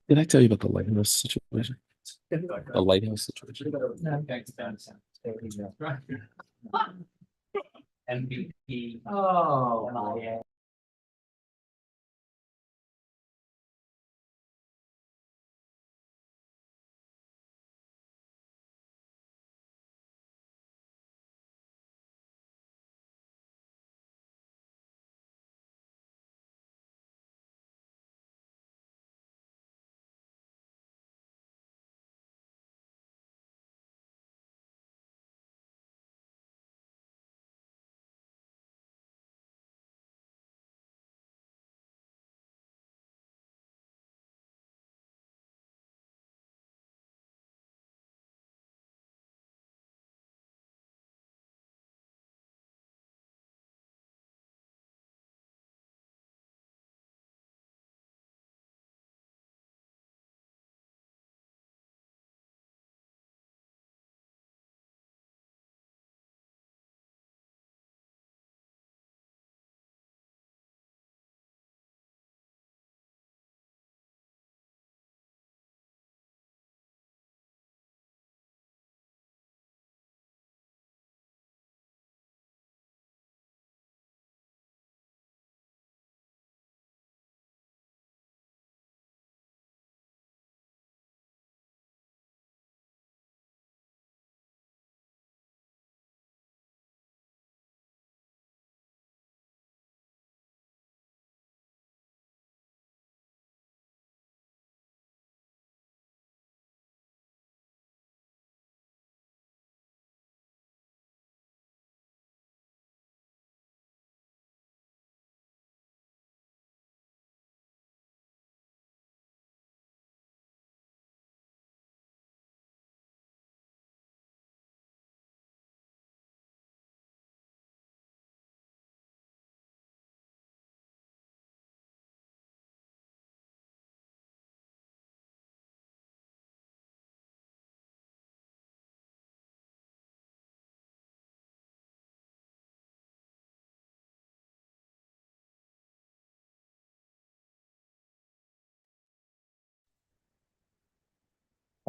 Did I tell you about the lighthouse situation? The lighthouse situation. MVP. Oh, yeah.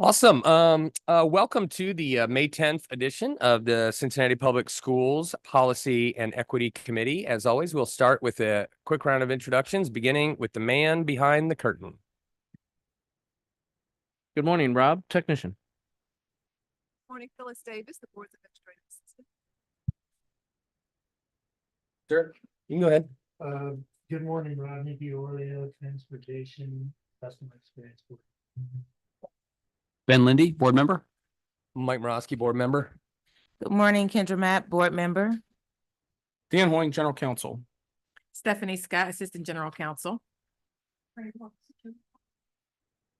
Awesome. Welcome to the May 10th edition of the Cincinnati Public Schools Policy and Equity Committee. As always, we'll start with a quick round of introductions, beginning with the man behind the curtain. Good morning, Rob, technician. Morning, Phyllis Davis, the board's administrative assistant. Sure, you can go ahead. Good morning, Rodney Diorio, Transportation Customer Experience Board. Ben Lindy, board member. Mike Morosky, board member. Good morning, Kendra Mapp, board member. Dan Hoying, general counsel. Stephanie Scott, assistant general counsel.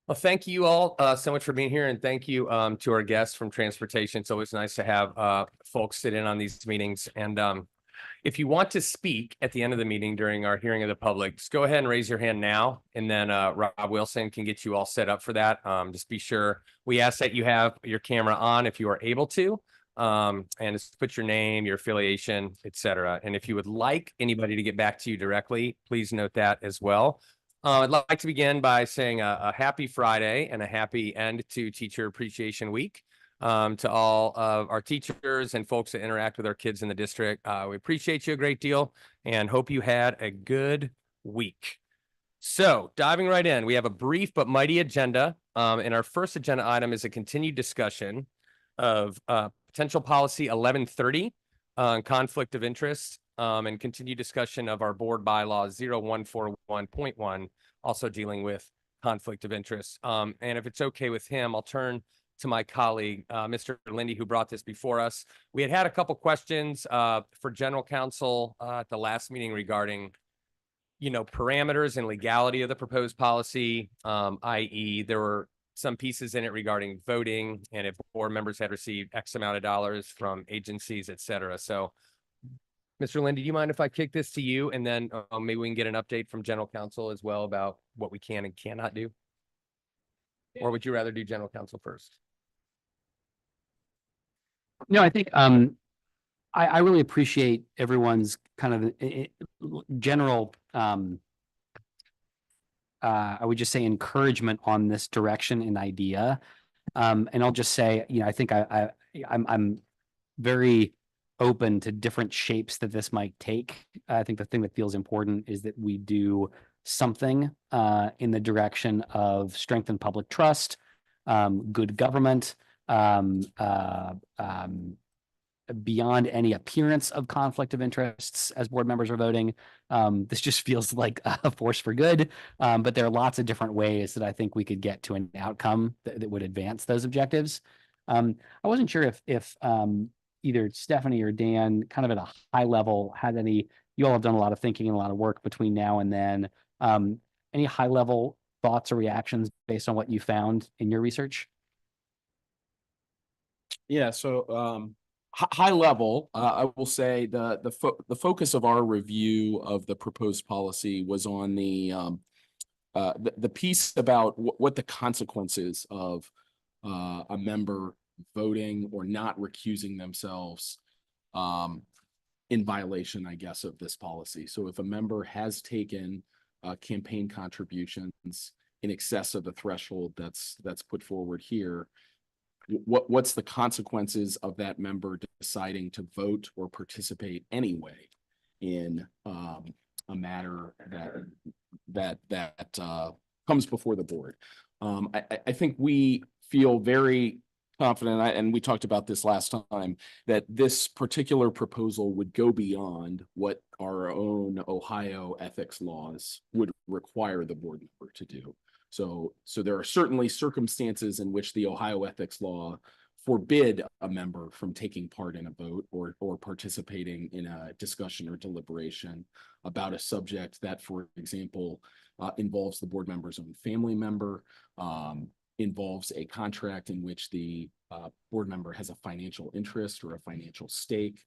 Well, thank you all so much for being here, and thank you to our guests from transportation. It's always nice to have folks sit in on these meetings. And if you want to speak at the end of the meeting during our hearing of the public, just go ahead and raise your hand now, and then Rob Wilson can get you all set up for that. Just be sure we ask that you have your camera on if you are able to, and just put your name, your affiliation, etc. And if you would like anybody to get back to you directly, please note that as well. I'd like to begin by saying a happy Friday and a happy end to Teacher Appreciation Week. To all of our teachers and folks that interact with our kids in the district. We appreciate you a great deal and hope you had a good week. So diving right in, we have a brief but mighty agenda. And our first agenda item is a continued discussion of potential policy 1130 on conflict of interest, and continued discussion of our board bylaws 0141.1, also dealing with conflict of interest. And if it's okay with him, I'll turn to my colleague, Mr. Lindy, who brought this before us. We had a couple questions for general counsel at the last meeting regarding, parameters and legality of the proposed policy, i.e. there were some pieces in it regarding voting and if board members had received X amount of dollars from agencies, et cetera. So, Mr. Lindy, do you mind if I kick this to you, and then maybe we can get an update from general counsel as well about what we can and cannot do? Or would you rather do general counsel first? No, I think I really appreciate everyone's kind of general I would just say encouragement on this direction and idea. And I'll just say, I think I'm very open to different shapes that this might take. I think the thing that feels important is that we do something in the direction of strengthen public trust, good government, beyond any appearance of conflict of interests as board members are voting. This just feels like a force for good. But there are lots of different ways that I think we could get to an outcome that would advance those objectives. I wasn't sure if either Stephanie or Dan, kind of at a high level, had any, you all have done a lot of thinking and a lot of work between now and then. Any high level thoughts or reactions based on what you found in your research? Yeah, so high level, I will say the focus of our review of the proposed policy was on the piece about what the consequences of a member voting or not recusing themselves in violation, I guess, of this policy. So if a member has taken campaign contributions in excess of the threshold that's put forward here, what's the consequences of that member deciding to vote or participate anyway in a matter that comes before the board? I think we feel very confident, and we talked about this last time, that this particular proposal would go beyond what our own Ohio ethics laws would require the board member to do. So there are certainly circumstances in which the Ohio ethics law forbid a member from taking part in a vote or participating in a discussion or deliberation about a subject that, for example, involves the board member's own family member, involves a contract in which the board member has a financial interest or a financial stake.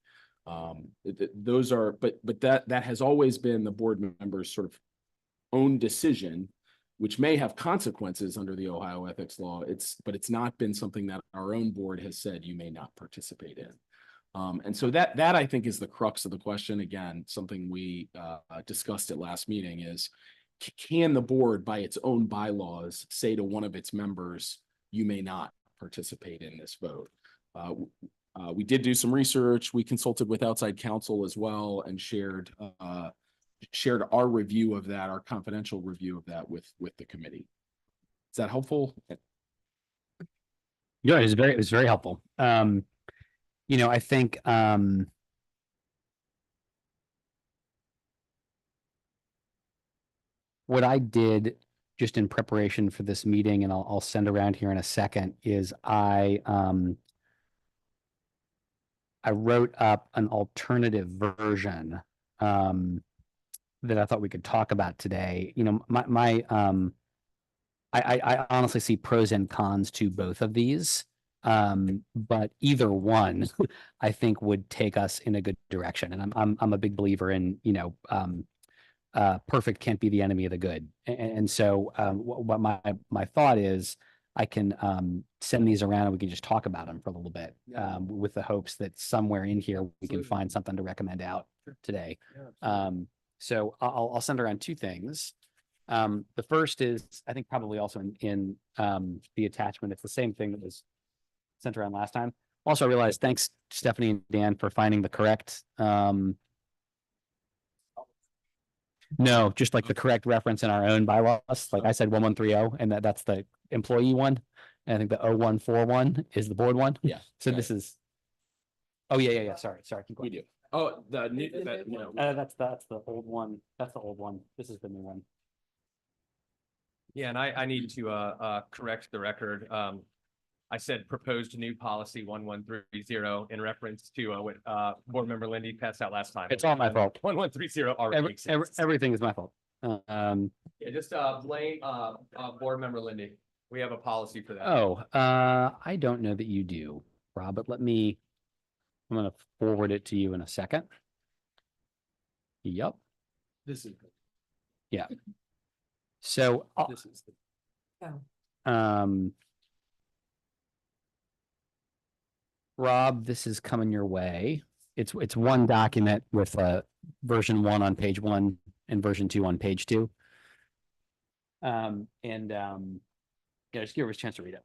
Those are, but that has always been the board member's sort of own decision, which may have consequences under the Ohio ethics law. But it's not been something that our own board has said you may not participate in. And so that I think is the crux of the question. Again, something we discussed at last meeting is, can the board by its own bylaws say to one of its members, you may not participate in this vote? We did do some research. We consulted with outside counsel as well and shared our review of that, our confidential review of that with the committee. Is that helpful? Yeah, it was very helpful. I think what I did just in preparation for this meeting, and I'll send around here in a second, is I wrote up an alternative version that I thought we could talk about today. I honestly see pros and cons to both of these. But either one I think would take us in a good direction. And I'm a big believer in, perfect can't be the enemy of the good. And so what my thought is, I can send these around and we can just talk about them for a little bit, with the hopes that somewhere in here we can find something to recommend out today. So I'll send around two things. The first is, I think probably also in the attachment, it's the same thing that was sent around last time. Also, I realized, thanks Stephanie and Dan for finding the correct, no, just like the correct reference in our own bylaws. Like I said 1130, and that's the employee one. And I think the 0141 is the board one. Yeah. So this is, oh yeah. Sorry. Keep We going. do. Oh, the new, That's the old one. That's the old one. This is the new one. Yeah, and I need to correct the record. I said proposed new policy 1130 in reference to what board member Lindy passed out last time. It's all my fault. 1130 already exists. Everything is my fault. Yeah, just blame board member Lindy. We have a policy for that. Oh, I don't know that you do, Rob, but I'm going to forward it to you in a second. Yep. this is Yeah. So, this is Rob, this is coming your way. It's one document with version 1 on page 1 and version 2 on page 2. Yeah, just give her a chance to read it.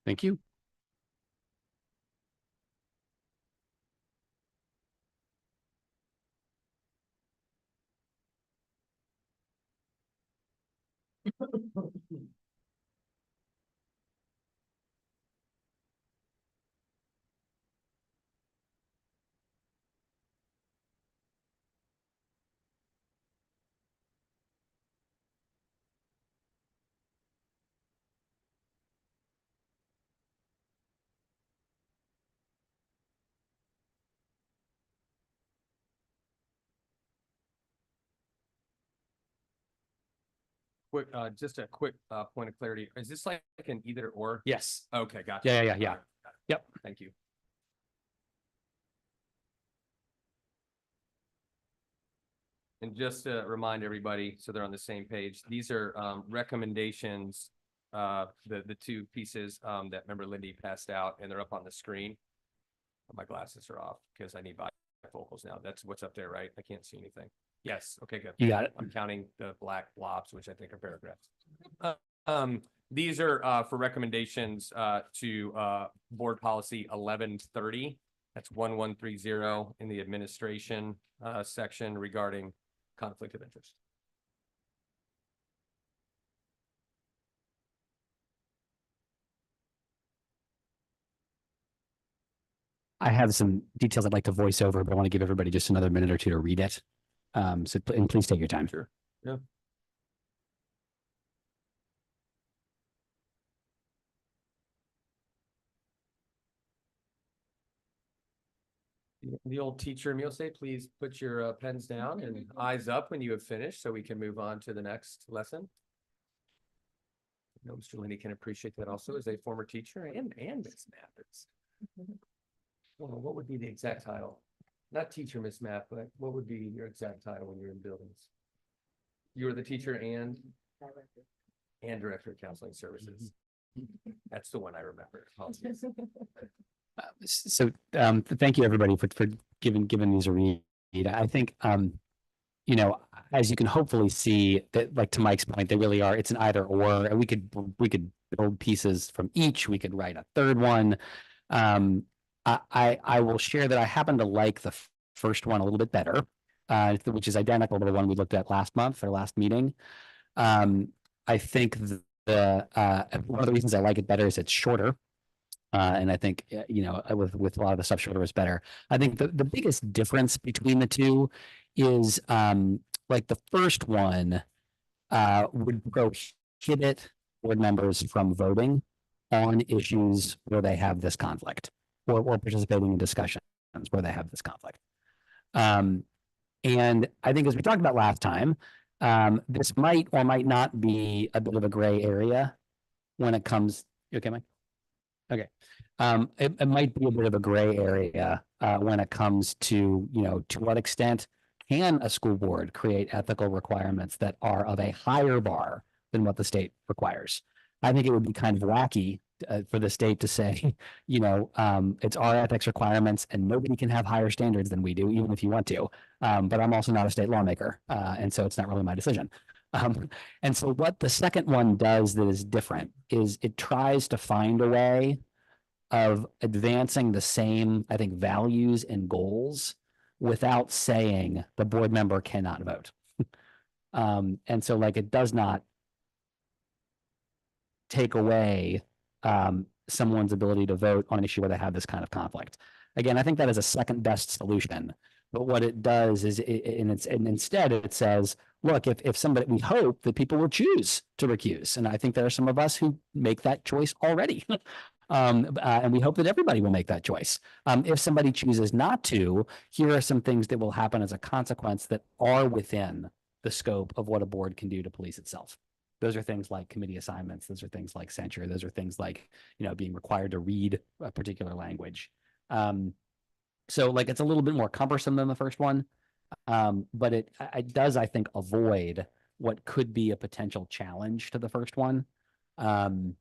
Thank you. Quick, just a quick point of clarity. Is this like an either or? Yes. Okay, gotcha. Yeah. All right, got it. Yep. Thank you. And just to remind everybody, so they're on the same page, these are recommendations, the two pieces that member Lindy passed out, and they're up on the screen. My glasses are off because I need bifocals now. That's what's up there, right? I can't see anything. Yes, okay, good. You got it. I'm counting the black blobs, which I think are paragraphs. These are for recommendations to board policy 1130. That's 1130 in the administration section regarding conflict of interest. I have some details I'd like to voice over, but I want to give everybody just another minute or two to read it. And please take your time. Sure. Yeah. The old teacher, Miyose, please put your pens down and eyes up when you have finished so we can move on to the next lesson. I know Mr. Linney can appreciate that also as a former teacher and Miss Mathis. Well, what would be the exact title? Not teacher, Miss Math, but what would be your exact title when you're in buildings? You were the teacher and director of counseling services. That's the one I remember. Apologies. Thank you everybody for giving these a read. I think you know, as you can hopefully see that, like to Mike's point, they really are, it's an either or, and we could build pieces from each. We could write a third one. I will share that I happen to like the first one a little bit better, which is identical to the one we looked at last month or last meeting. I think one of the reasons I like it better is it's shorter. And I think, you know, with a lot of the stuff shorter is better. I think the biggest difference between the two is like the first one would prohibit board members from voting on issues where they have this conflict or participating in discussions where they have this conflict. And I think as we talked about last time, this might or might not be a bit of a gray area when it comes. You okay, Mike? Okay. It might be a bit of a gray area when it comes to, you know, to what extent can a school board create ethical requirements that are of a higher bar than what the state requires? I think it would be kind of wacky for the state to say, you know, it's our ethics requirements and nobody can have higher standards than we do, even if you want to. But I'm also not a state lawmaker. And so it's not really my decision. And so what the second one does that is different is it tries to find a way of advancing the same, I think, values and goals without saying the board member cannot vote. And so like it does not take away someone's ability to vote on an issue where they have this kind of conflict. Again, I think that is a second best solution. But what it does is, instead it says, look, if somebody, we hope that people will choose to recuse. And I think there are some of us who make that choice already. And we hope that everybody will make that choice. If somebody chooses not to, here are some things that will happen as a consequence that are within the scope of what a board can do to police itself. Those are things like committee assignments. Those are things like censure. Those are things like, being required to read a particular language. So like it's a little bit more cumbersome than the first one. But it does, I think, avoid what could be a potential challenge to the first one. And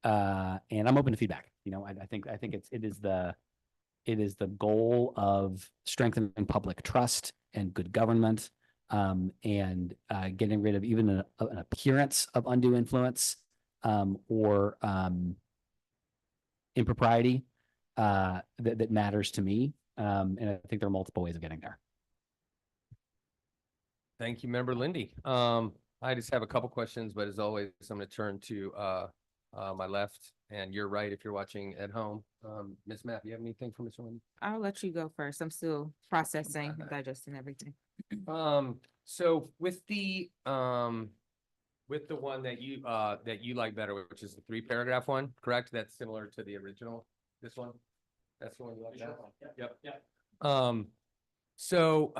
I'm open to feedback. I think it is the goal of strengthening public trust and good government, and getting rid of even an appearance of undue influence, or impropriety, that matters to me. And I think there are multiple ways of getting there. Thank you, Member Lindy. I just have a couple questions, but as always, I'm going to turn to my left and your right if you're watching at home. Ms. Mapp, you have anything for Mr. Lindy? I'll let you go first. I'm still processing, digesting everything. So with the one that you like better, which is the 3-paragraph one, correct? That's similar to the original. This one, that's the one you like. Yep. So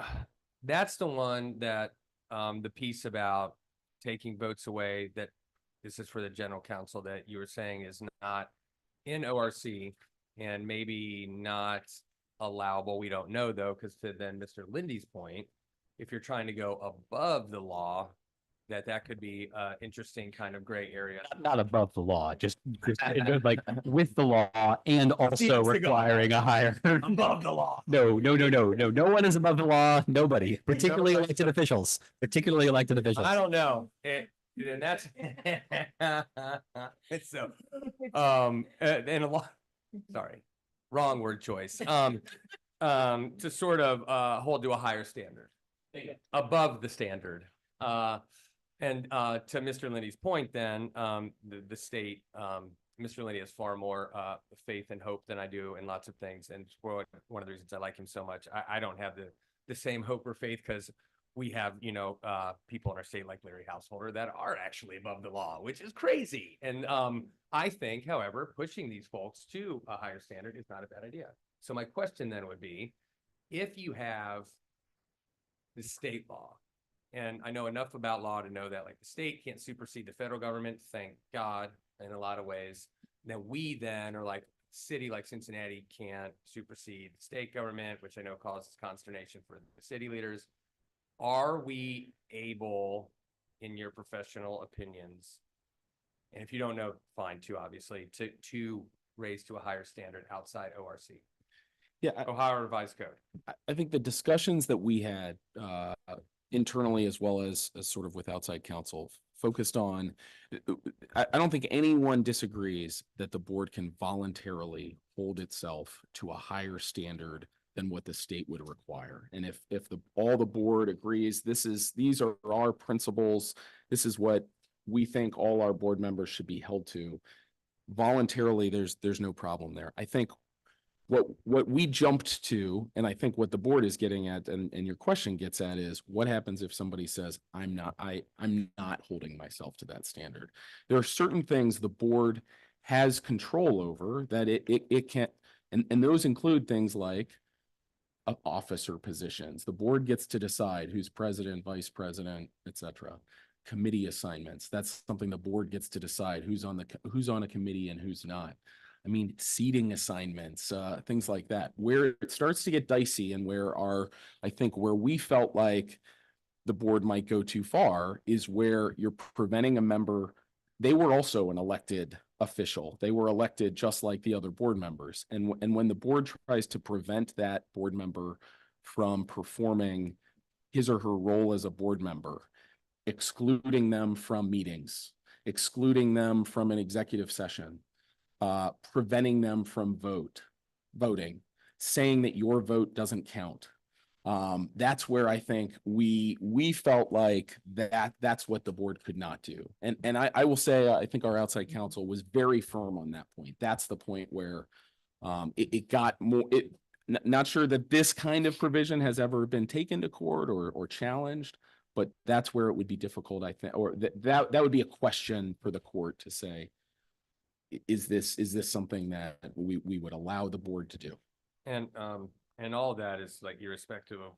that's the one that the piece about taking votes away, that this is for the general counsel, that you were saying is not in ORC and maybe not allowable. We don't know though, because to then Mr. Lindy's point, if you're trying to go above the law, that could be interesting kind of gray area. Not above the law, just like with the law, and also requiring a higher. Above the law. No. No one is above the law. Nobody, particularly elected officials. I don't know. And that's it's so and a lot. Sorry, wrong word choice. To sort of hold to a higher standard, above the standard. And to Mr. Lindy's point, then the state, Mr. Lindy has far more faith and hope than I do in lots of things, and one of the reasons I like him so much. I don't have the same hope or faith, because we have people in our state like Larry Householder that are actually above the law, which is crazy. And I think, however, pushing these folks to a higher standard is not a bad idea. So my question then would be, if you have the state law, and I know enough about law to know that like the state can't supersede the federal government, thank God, in a lot of ways. Then we then are like city like Cincinnati can't supersede the state government, which I know causes consternation for the city leaders. Are we able, in your professional opinions, and if you don't know, fine too, obviously, to raise to a higher standard outside ORC? Yeah, Ohio Revised Code. I think the discussions that we had internally, as well as sort of with outside counsel, focused on, I don't think anyone disagrees that the board can voluntarily hold itself to a higher standard than what the state would require. And if all the board agrees, these are our principles, this is what we think all our board members should be held to, voluntarily, there's no problem there. I think what we jumped to, and I think what the board is getting at, and your question gets at, is what happens if somebody says, I'm not holding myself to that standard. There are certain things the board has control over that it can't, and those include things like officer positions. The board gets to decide who's president, vice president, etc. Committee assignments. That's something the board gets to decide who's on a committee and who's not. I mean, seating assignments, things like that. Where it starts to get dicey, and where we felt like the board might go too far, is where you're preventing a member. They were also an elected official. They were elected just like the other board members. And when the board tries to prevent that board member from performing his or her role as a board member, excluding them from meetings, excluding them from an executive session, preventing them from voting, saying that your vote doesn't count. That's where I think we felt like that's what the board could not do. And I will say, I think our outside counsel was very firm on that point. That's the point where it got more, not sure that this kind of provision has ever been taken to court or challenged, but that's where it would be difficult, I think, or that would be a question for the court to say, is this something that we would allow the board to do? And all of that is like irrespective of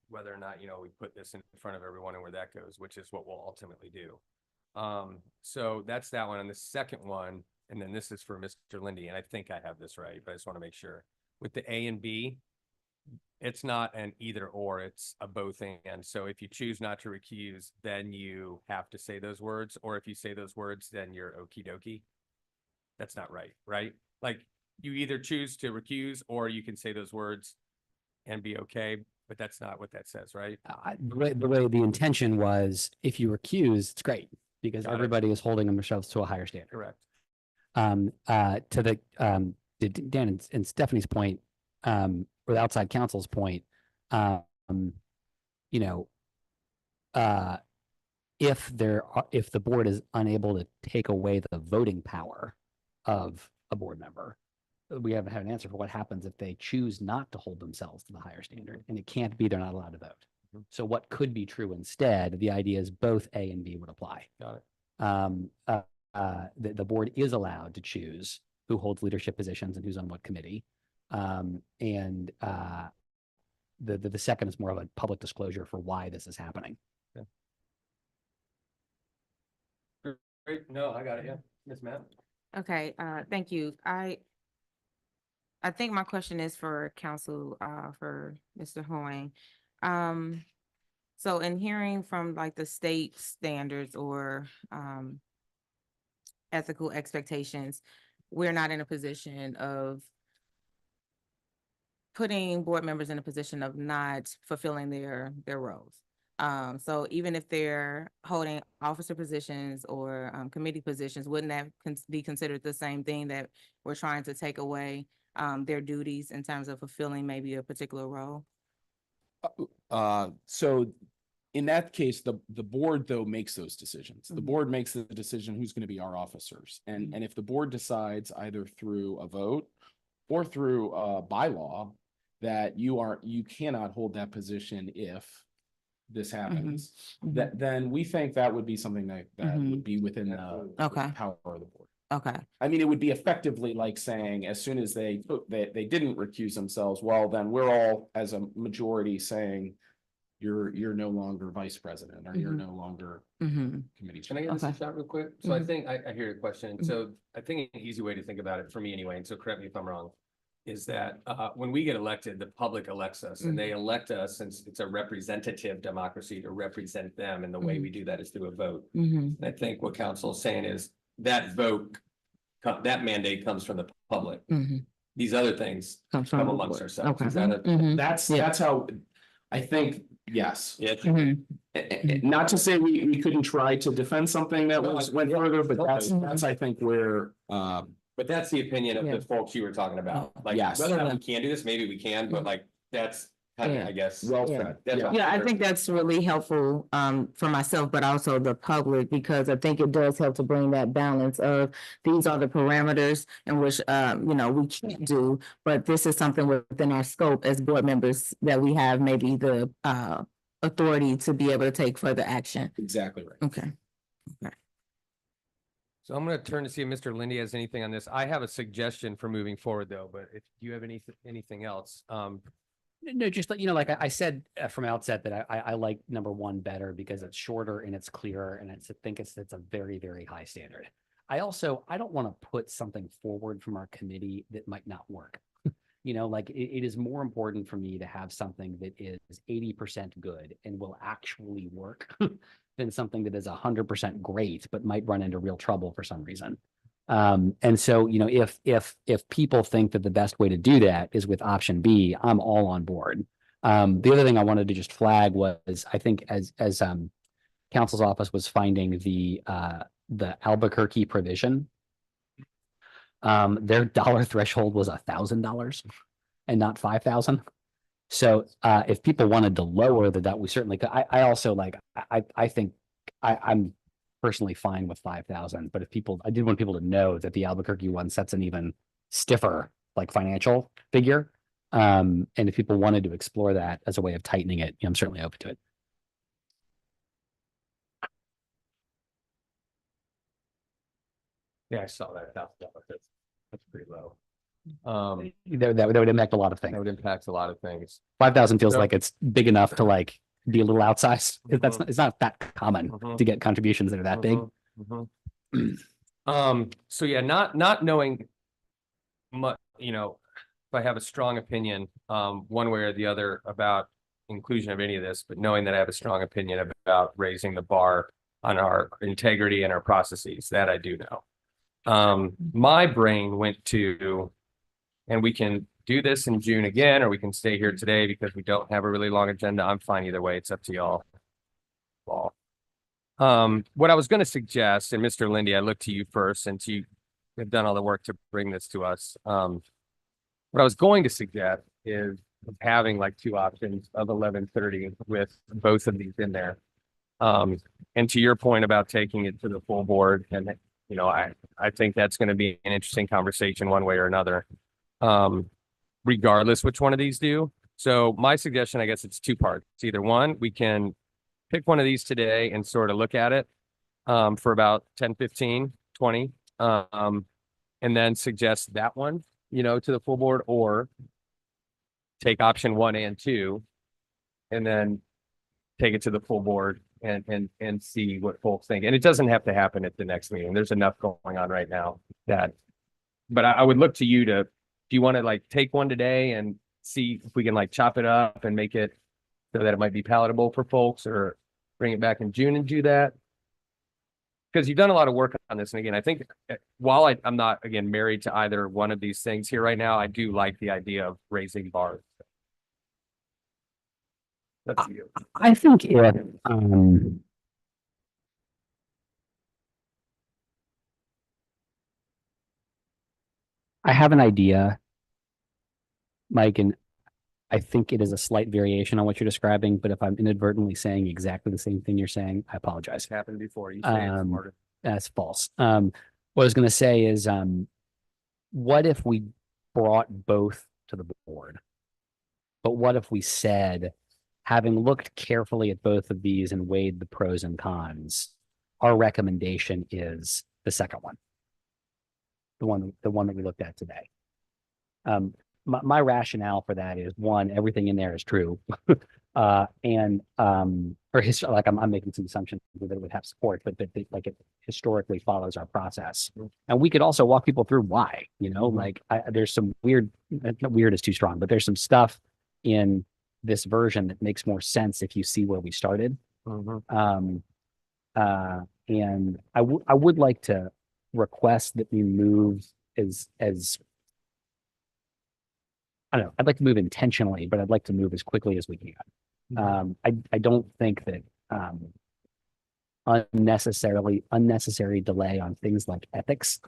whether or not, we put this in front of everyone and where that goes, which is what we'll ultimately do. So that's that one. And the second one, and then this is for Mr. Lindy, and I think I have this right, but I just want to make sure. With the A and B, it's not an either or, it's a both and. So if you choose not to recuse, then you have to say those words, or if you say those words, then you're okie dokie. That's not right, right? Like you either choose to recuse or you can say those words and be okay, but that's not what that says, right? The way the intention was, if you recuse, it's great because Got it. everybody is holding themselves to a higher standard. Correct. To the Dan and Stephanie's point, or the outside counsel's point, you know, if the board is unable to take away the voting power of a board member, we haven't had an answer for what happens if they choose not to hold themselves to the higher standard, and it can't be they're not allowed to vote. Mhm. So what could be true instead? The idea is both A and B would apply. Got it. The board is allowed to choose who holds leadership positions and who's on what committee. The second is more of a public disclosure for why this is happening. Great. No, I got it. Yeah. Ms. Matt. Okay, thank you. I think my question is for council, for Mr. Hoying. So in hearing from like the state standards or, ethical expectations, we're not in a position of putting board members in a position of not fulfilling their roles. So even if they're holding officer positions or committee positions, wouldn't that be considered the same thing, that we're trying to take away their duties in terms of fulfilling maybe a particular role? So in that case, the board though makes those decisions. The Mhm. board makes the decision who's going to be our officers. And if the board decides either through a vote or through a bylaw that you cannot hold that position if this happens, then we think that would be something that would be within the Okay. power of the board. Okay, I mean, it would be effectively like saying, as soon as they didn't recuse themselves, well, then we're all as a majority saying you're no longer vice president, or you're Mhm. no longer mm-hmm, committee Can I chair. get this a Okay. shot real quick? So I think I hear your question. So I think an easy way to think about it for me anyway, and so correct me if I'm wrong, is that when we get elected, the public elects us and they elect us, since it's a representative democracy, to represent them. And the way we do that is through a vote. mm-hmm, And I think what council is saying is that vote, that mandate comes from the public. mm-hmm. These other things Comes from come the amongst board. ourselves. Okay. Is that a? Mhm. That's Yeah. how I think, yes. Yeah. Mhm. Not to say we couldn't try to defend something that No, went yeah, further, but totally. that's I think where But that's the opinion of Yeah. the folks you were talking about. Like, Yes. whether or not we can do this, maybe we can, but like, that's kind of, Yeah. I guess. well Yeah. said. That's Yeah. all. Yeah, I think that's really helpful for myself, but also the public, because I think it does help to bring that balance of these are the parameters in which we can't do, but this is something within our scope as board members that we have maybe the authority to be able to take further action. Exactly right. Okay. So I'm gonna turn to see if Mr. Lindy has anything on this. I have a suggestion for moving forward though, but if you have anything else, No, just like, like I said from outset that I like number one better because it's shorter and it's clearer, and I think it's a very, very high standard. I don't want to put something forward from our committee that might not work. It is more important for me to have something that is 80% good and will actually work than something that is 100% great, but might run into real trouble for some reason. And so, if people think that the best way to do that is with option B, I'm all on board. The other thing I wanted to just flag was, I think as counsel's office was finding the Albuquerque provision, their dollar threshold was $1,000 and not 5,000. So if people wanted to lower that, we certainly could. I also I think I'm personally fine with 5,000, but I did want people to know that the Albuquerque one sets an even stiffer financial figure. And if people wanted to explore that as a way of tightening it, I'm certainly open to it. yeah, I saw that. That's pretty low. That would impact a lot of That things. would impact a lot of things. 5,000 feels So- like it's big enough to be a little outsized. It's not that common Mhm. to get contributions that are that big. So yeah, not knowing much, you know, if I have a strong opinion, one way or the other about inclusion of any of this, but knowing that I have a strong opinion about raising the bar on our integrity and our processes, that I do know. My brain went to, and we can do this in June again, or we can stay here today because we don't have a really long agenda. I'm fine either way. It's up to y'all. What I was going to suggest, and Mr. Lindy, I look to you first, since you have done all the work to bring this to us. What I was going to suggest is having like two options of 11:30 with both of these in there. And to your point about taking it to the full board, and you know, I think that's going to be an interesting conversation one way or another, regardless which one of these do. So my suggestion, I guess it's two parts. It's either one, we can pick one of these today and sort of look at it for about 10, 15, 20, and then suggest that one, you know, to the full board, or take option 1 and 2 and then take it to the full board and see what folks think. And it doesn't have to happen at the next meeting. There's enough going on right now that, but I would look to you to, do you want to like take one today and see if we can like chop it up and make it so that it might be palatable for folks, or bring it back in June and do that? Because you've done a lot of work on this. And again, I think while I'm not, again, married to either one of these things here right now, I do like the idea of raising bars. That's you. I think if, I have an idea, Mike, and I think it is a slight variation on what you're describing, but if I'm inadvertently saying exactly the same thing you're saying, I apologize. It's happened before. You say it's smarter. That's false. What I was going to say is, what if we brought both to the board? But what if we said, having looked carefully at both of these and weighed the pros and cons, our recommendation is the second one, the one that we looked at today. My rationale for that is, one, everything in there is true. Or like I'm making some assumptions that it would have support, but like it historically follows our process. And we could also walk people through why, you know, like there's some weird is too strong, but there's some stuff in this version that makes more sense if you see where we started. And I would like to request that we move as I don't know, I'd like to move intentionally, but I'd like to move as quickly as we can. I don't think that unnecessary delay on things like ethics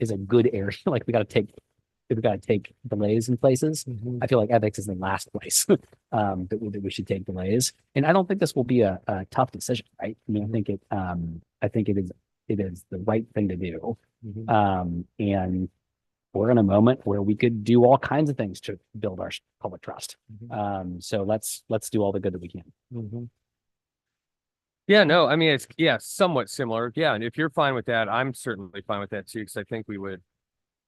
is a good area. Like we've got to take delays in places. I feel like ethics is the last place that we should take delays. And I don't think this will be a tough decision, right? I mean, I think it is the right thing to do. And we're in a moment where we could do all kinds of things to build our public trust. So let's do all the good that we can. Yeah, no, I mean, it's somewhat similar. Yeah. And if you're fine with that, I'm certainly fine with that too, because I think we would,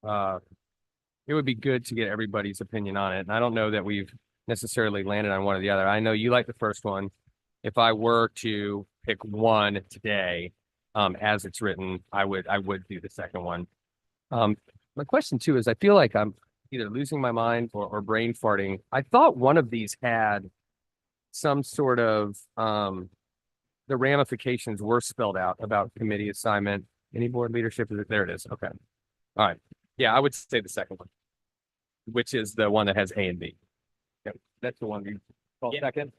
it would be good to get everybody's opinion on it. And I don't know that we've necessarily landed on one or the other. I know you like the first one. If I were to pick one today, as it's written, I would do the second one. My question too is, I feel like I'm either losing my mind or brain farting. I thought one of these had some sort of, the ramifications were spelled out about committee assignment, any board leadership. There it is. Okay. All right. Yeah, I would say the second one, which is the one that has A and B. Okay. That's the one you call second.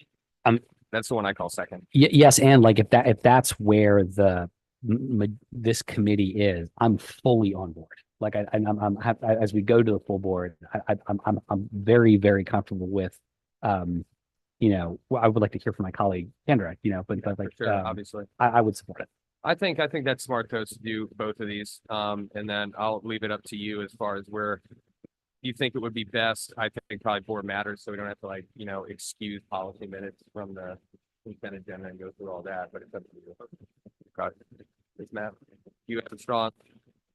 That's the one I call second. Yes, and like if that's where this committee is, I'm fully on board. Like I'm as we go to the full board, I'm very, very comfortable with, you know, I would like to hear from my colleague Kendra, you know, but like, sure, obviously, I would support it. I think that's smart though to do both of these. And then I'll leave it up to you as far as where you think it would be best. I think probably board matters, so we don't have to like, you know, excuse policy minutes from the consent agenda and go through all that, but it's up to you. Okay. Matt, you have a strong.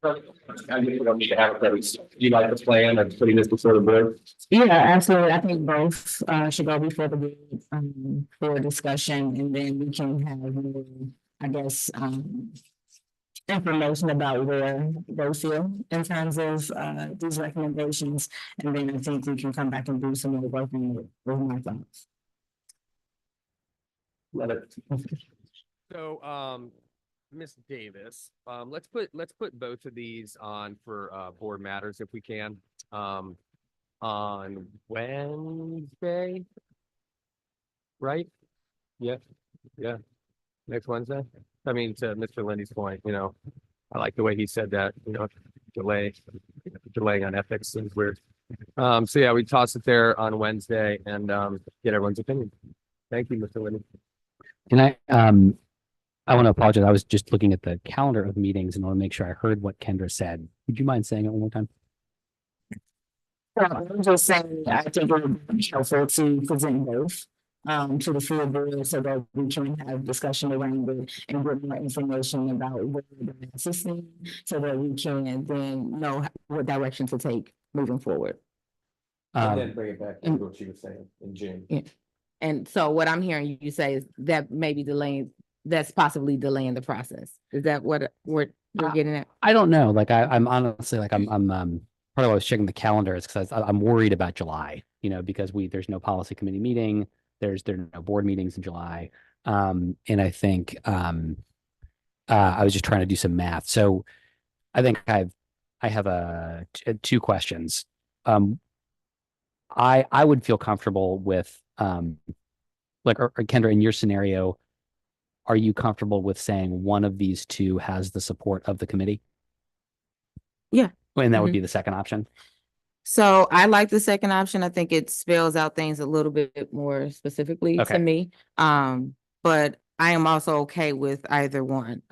I mean, we don't need to have it. Do you like the plan of putting this before the board? Yeah, absolutely. I think both should go before the board for discussion, and then we can have more, I guess, information about where they feel in terms of these recommendations. And then I think we can come back and do some more work with my thoughts. So, Ms. Davis, let's put both of these on for board matters if we can. On Wednesday. Right? Yeah, yeah. Next Wednesday. I mean, to Mr. Lindy's point, I like the way he said that, delaying on ethics is weird. So yeah, we toss it there on Wednesday and get everyone's opinion. Thank you, Mr. Lindy. And I want to apologize. I was just looking at the calendar of meetings and I want to make sure I heard what Kendra said. Would you mind saying it one more time? I'm just saying, I think it would be helpful to present both to the full board so that we can have discussion around it and get more information about where the assisting so that we can then know what direction to take moving forward. Bring it back to what she was saying in June. And so what I'm hearing you say is that maybe delaying, that's possibly delaying the process. Is that what you're getting at? I don't know. Like I'm honestly like I'm part of why I was checking the calendar is because I'm worried about July, because there's no policy committee meeting, there are no board meetings in July. And I think I was just trying to do some math. So I think I have two questions. I would feel comfortable with or Kendra, in your scenario, are you comfortable with saying one of these two has the support of the committee? Yeah. And that would be the second option. So I like the second option. I think it spells out things a little bit more specifically Okay. to me. But I am also okay with either one.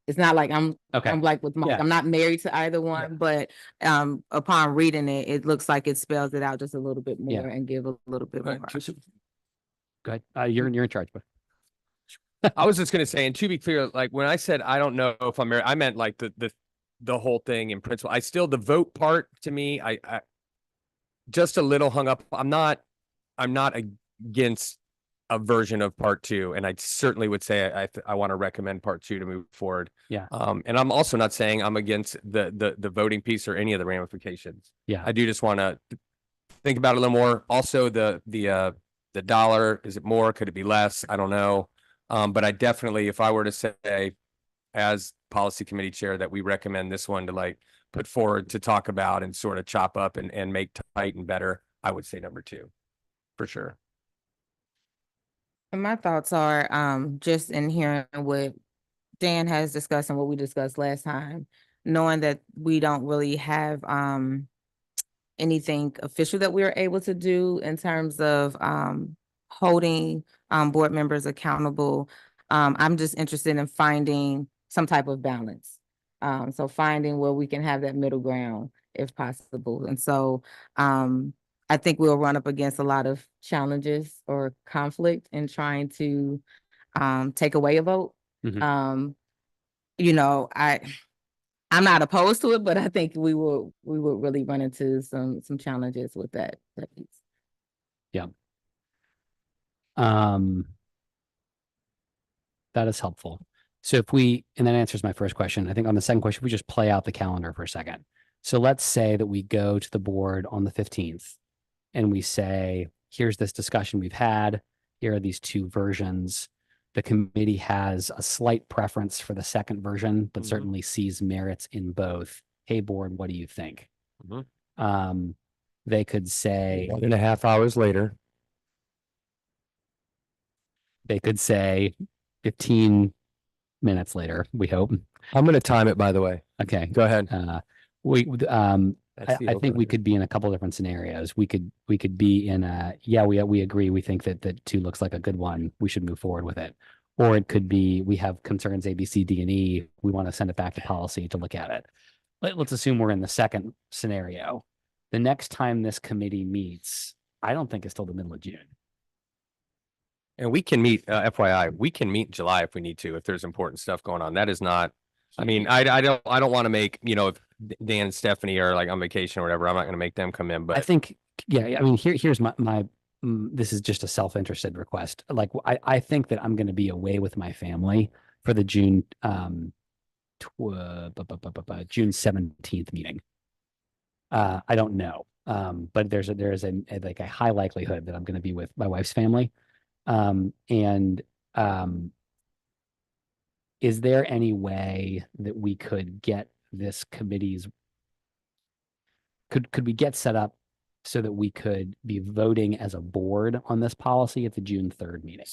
It's not like I'm like with Mike, Yeah. I'm not married to either one, but upon reading it, it looks like it spells it out just a little bit more Yeah. and give a little bit more. Go ahead. You're in charge, but I was just gonna say, and to be clear, like when I said I don't know if I'm married, I meant like the whole thing in principle. The vote part to me, I just a little hung up. I'm not against a version of part two, and I certainly would say I want to recommend part two to move forward. Yeah. And I'm also not saying I'm against the voting piece or any of the ramifications. yeah. I do just want to think about it a little more. Also, the dollar, is it more? Could it be less? I don't know. But I definitely, if I were to say as policy committee chair that we recommend this one to put forward to talk about and sort of chop up and make tight and better, I would say number two, for sure. And my thoughts are, just in hearing what Dan has discussed and what we discussed last time, knowing that we don't really have, anything official that we are able to do in terms of, holding, board members accountable. I'm just interested in finding some type of balance. So finding where we can have that middle ground if possible. And so, I think we'll run up against a lot of challenges or conflict in trying to take away a vote. Mhm. I'm not opposed to it, but I think we will really run into some challenges with that piece. That is helpful. So and that answers my first question. I think on the second question, we just play out the calendar for a second. So let's say that we go to the board on the 15th and we say, here's this discussion we've had. Here are these two versions. The committee has a slight preference for the second version, but certainly sees merits in both. Hey, board, what do you think? They could say 1.5 hours later. They could say 15 minutes later, we hope. I'm going to time it, by the way. Okay. Go ahead. I think we could be in a couple different scenarios. We could be in we agree. We think that two looks like a good one. We should move forward with it. Or it could be, we have concerns A, B, C, D, and E. We want to send it back to policy to look at it. Let's assume we're in the second scenario. The next time this committee meets, I don't think it's till the middle of June. And we can meet, FYI, we can meet in July if we need to, if there's important stuff going on. That is not, I mean, I don't want to make, if Dan and Stephanie are on vacation or whatever, I'm not going to make them come in, but I think, I mean, here's my this is just a self-interested request. I think that I'm going to be away with my family for the June June 17th meeting. I don't know. But there is like a high likelihood that I'm going to be with my wife's family. And is there any way that we could get this committee's could we get set up so that we could be voting as a board on this policy at the June 3rd meeting?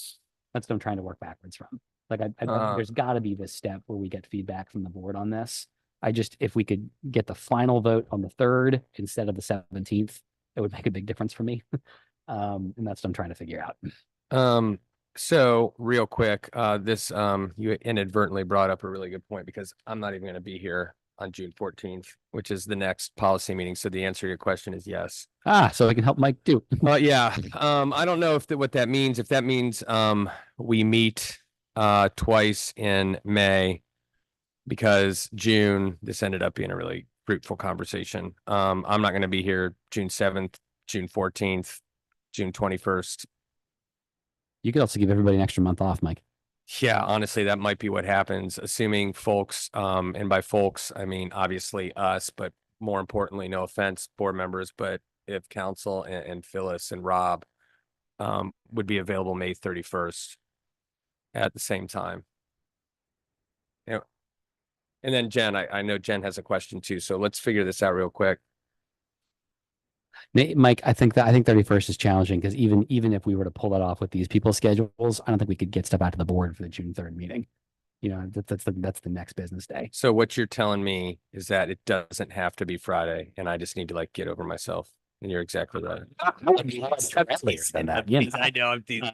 That's what I'm trying to work backwards from. Like, there's got to be this step where we get feedback from the board on this. If we could get the final vote on the 3rd instead of the 17th, it would make a big difference for me. And that's what I'm trying to figure out. So real quick, you inadvertently brought up a really good point because I'm not even going to be here on June 14th, which is the next policy meeting. So the answer to your question is yes. So I can help Mike too. Yeah. I don't know what that means. If that means we meet twice in May, because June, this ended up being a really fruitful conversation. I'm not going to be here June 7th, June 14th, June 21st. You could also give everybody an extra month off, Mike. Yeah, honestly, that might be what happens, assuming folks, and by folks, I mean, obviously us, but more importantly, no offense, board members, but if council and Phyllis and Rob would be available May 31st at the same time. Yeah. And then Jen, I know Jen has a question too, so let's figure this out real quick. Mike, I think 31st is challenging because even if we were to pull that off with these people's schedules, I don't think we could get stuff out to the board for the June 3rd meeting. You know, that's the next business day. So what you're telling me is that it doesn't have to be Friday, and I just need to like get over myself. And you're exactly right. I know I'm teasing.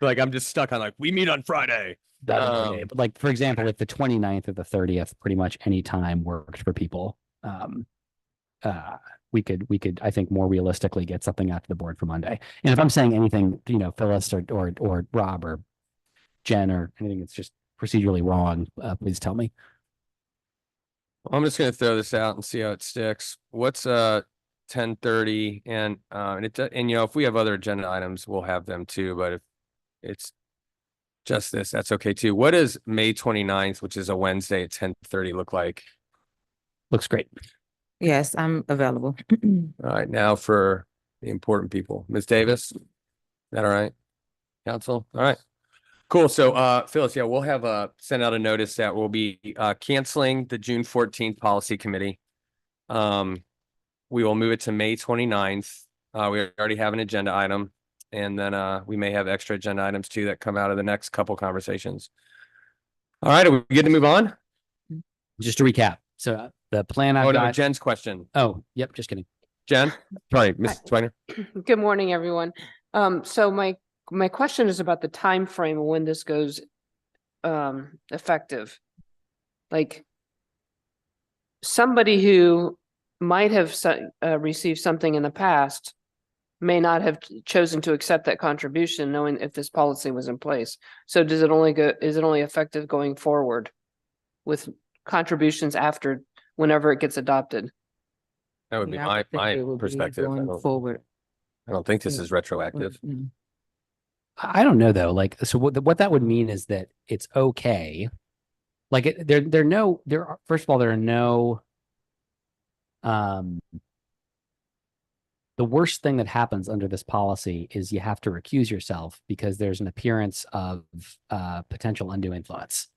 Like I'm just stuck on like we meet on Friday. But like for example, if the 29th or the 30th, pretty much any time worked for people. We could, I think, more realistically get something out to the board for Monday. And if I'm saying anything, you know, Phyllis or Rob or Jen or anything that's just procedurally wrong, please tell me. I'm just gonna throw this out and see how it sticks. What's 10:30 and you know, if we have other agenda items, we'll have them too. But if it's just this, that's okay too. What does May 29th, which is a Wednesday at 10:30 look like? Looks great. Yes, I'm available. All right, now for the important people, Ms. Davis. Is that all right? Council, all right. Cool. So Phyllis, yeah, we'll have send out a notice that we'll be canceling the June 14th policy committee. We will move it to May 29th. We already have an agenda item, and then we may have extra agenda items too that come out of the next couple conversations. All right, are we good to move on? Just to recap. So the plan I've Oh, no, got. Jen's question. Oh, yep. Just kidding. Jen, sorry, Ms. Swagner. Good morning, everyone. So my question is about the time frame of when this goes effective. Like somebody who might have received something in the past may not have chosen to accept that contribution, knowing if this policy was in place. So is it only effective going forward with contributions after whenever it gets adopted? That would be Yeah, I my think it will be perspective. Going forward. I don't think this is retroactive. Mm. I don't know though. Like, so what that would mean is that it's okay. Like first of all, there are no, the worst thing that happens under this policy is you have to recuse yourself because there's an appearance of potential undue influence.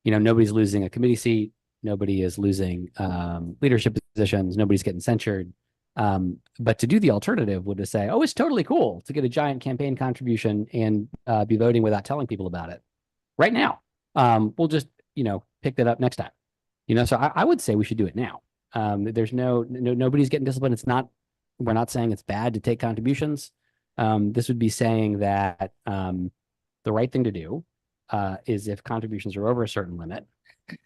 You know, nobody's losing a committee seat. Nobody is losing leadership positions. Nobody's getting censured. But to do the alternative would say, oh, it's totally cool to get a giant campaign contribution and be voting without telling people about it right now. We'll just, you know, pick that up next time. You know, so I would say we should do it now. There's nobody's getting disciplined. We're not saying it's bad to take contributions. This would be saying that the right thing to do is if contributions are over a certain limit,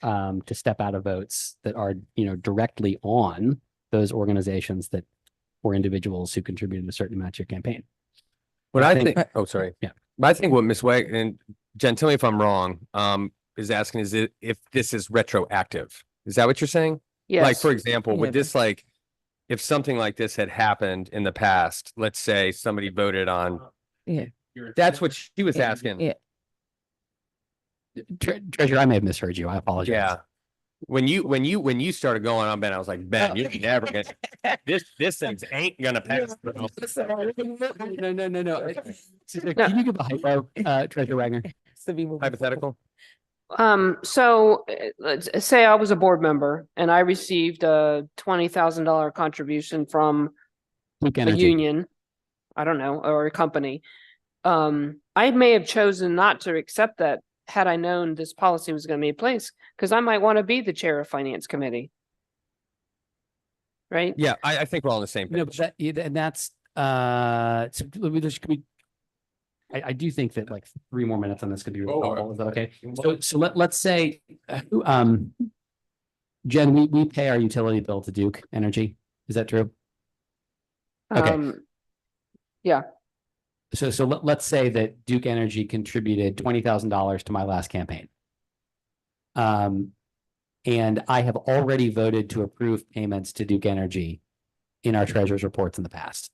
to step out of votes that are, you know, directly on those organizations that or individuals who contributed a certain amount to your campaign. What I think, oh, sorry. Yeah. But I think what Ms. Wag and Jen, tell me if I'm wrong, is asking is it if this is retroactive. Is that what you're saying? Yes. Like, for example, would Yeah. this like, if something like this had happened in the past, let's say somebody voted on. Yeah. That's what she was asking. Yeah. Treasurer, I may have misheard you. I apologize. Yeah. When you started going on, Ben, I was like, Ben, you're never gonna, this thing's ain't gonna pass. bro." No. Can you give a hypo, Treasurer Wagner? Hypothetical? So let's say I was a board member and I received a $20,000 contribution from Duke a Energy. union, I don't know, or a company. I may have chosen not to accept that had I known this policy was going to be in place, because I might want to be the chair of finance committee. Right? Yeah, I think we're all on the same No, page. but and that's, so let me just, I do think that like 3 more minutes on this could be really helpful. Is that okay? So let's say, Jen, we pay our utility bill to Duke Energy. Is that true? Okay. Yeah. So let's say that Duke Energy contributed $20,000 to my last campaign. And I have already voted to approve payments to Duke Energy in our treasurer's reports in the past.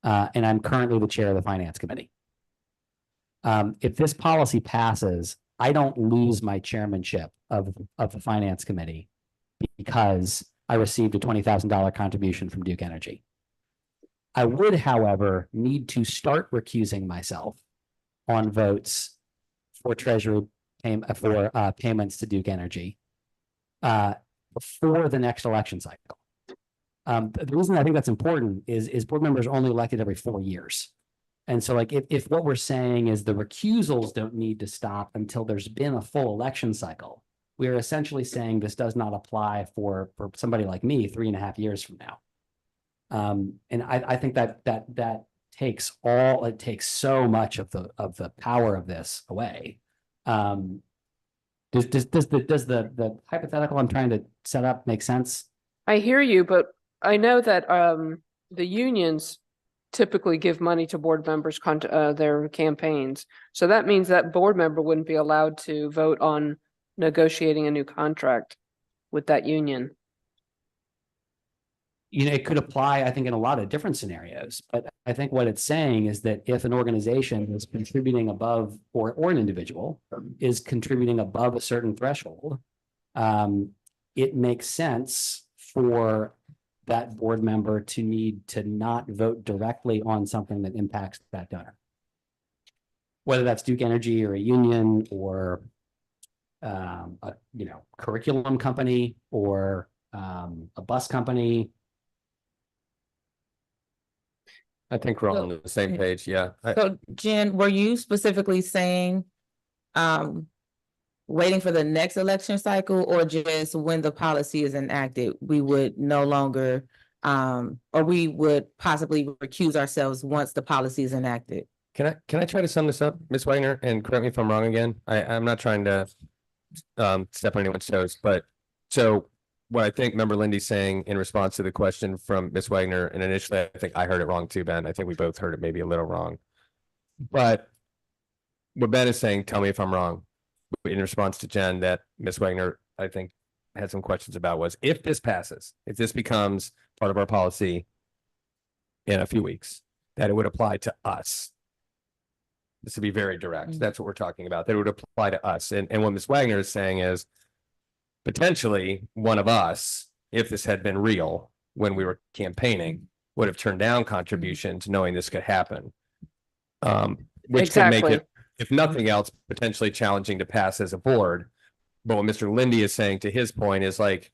And I'm currently the chair of the finance committee. If this policy passes, I don't lose my chairmanship of the finance committee because I received a $20,000 contribution from Duke Energy. I would, however, need to start recusing myself on votes for payments to Duke Energy before the next election cycle. The reason I think that's important is board members are only elected every 4 years. And so like if what we're saying is the recusals don't need to stop until there's been a full election cycle, we are essentially saying this does not apply for somebody like me 3.5 years from now. And I think that takes so much of the power of this away. Does the hypothetical I'm trying to set up make sense? I hear you, but I know that the unions typically give money to board members their campaigns. So that means that board member wouldn't be allowed to vote on negotiating a new contract with that union. You know, it could apply, I think, in a lot of different scenarios, but I think what it's saying is that if an organization is contributing above, or an individual is contributing above a certain threshold, it makes sense for that board member to need to not vote directly on something that impacts that donor. Whether that's Duke Energy or a union or a curriculum company or a bus company. I think we're all on the same page. Yeah. So Jen, were you specifically saying, waiting for the next election cycle, or just when the policy is enacted, we would no longer, or we would possibly recuse ourselves once the policy is enacted? Can I try to sum this up, Ms. Wagner, and correct me if I'm wrong again? I'm not trying to step on anyone's toes, but so what I think Member Lindy's saying in response to the question from Ms. Wagner, and initially I think I heard it wrong too, Ben. I think we both heard it maybe a little wrong. But what Ben is saying, tell me if I'm wrong, in response to Jen, that Ms. Wagner, I think, had some questions about was, if this passes, if this becomes part of our policy in a few weeks, that it would apply to us. This would be very direct. That's what we're talking about. That it would apply to us. And what Ms. Wagner is saying is potentially one of us, if this had been real when we were campaigning, would have turned down contributions knowing this could happen. Which could make it, if nothing else, potentially challenging to pass as a board. But what Mr. Lindy is saying, to his point, is like,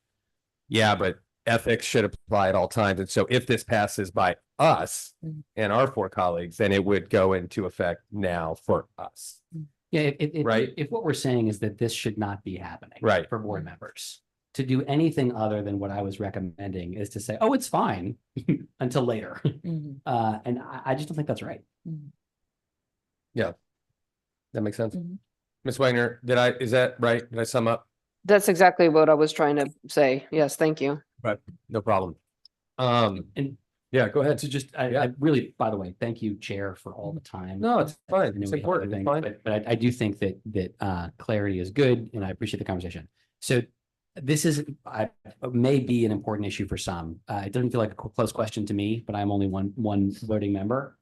yeah, but ethics should apply at all times. And so if this passes by us and our 4 colleagues, then it would go into effect now for us. Yeah, Right. if what we're saying is that this should not be happening. Right. For board members. To do anything other than what I was recommending is to say, oh, it's fine until later. And I just don't think that's right. Yeah. That makes sense. Mhm. Ms. Wagner, is that right? Did I sum up? That's exactly what I was trying to say. Yes, thank you. No problem. And Yeah, go ahead. to just, Yeah. I really, by the way, thank you, Chair, for all the time. No, it's fine. I know It's we have important. other It's things, fine. But I do think that clarity is good, and I appreciate the conversation. So this is, may be an important issue for some. It doesn't feel like a close question to me, but I'm only one voting member.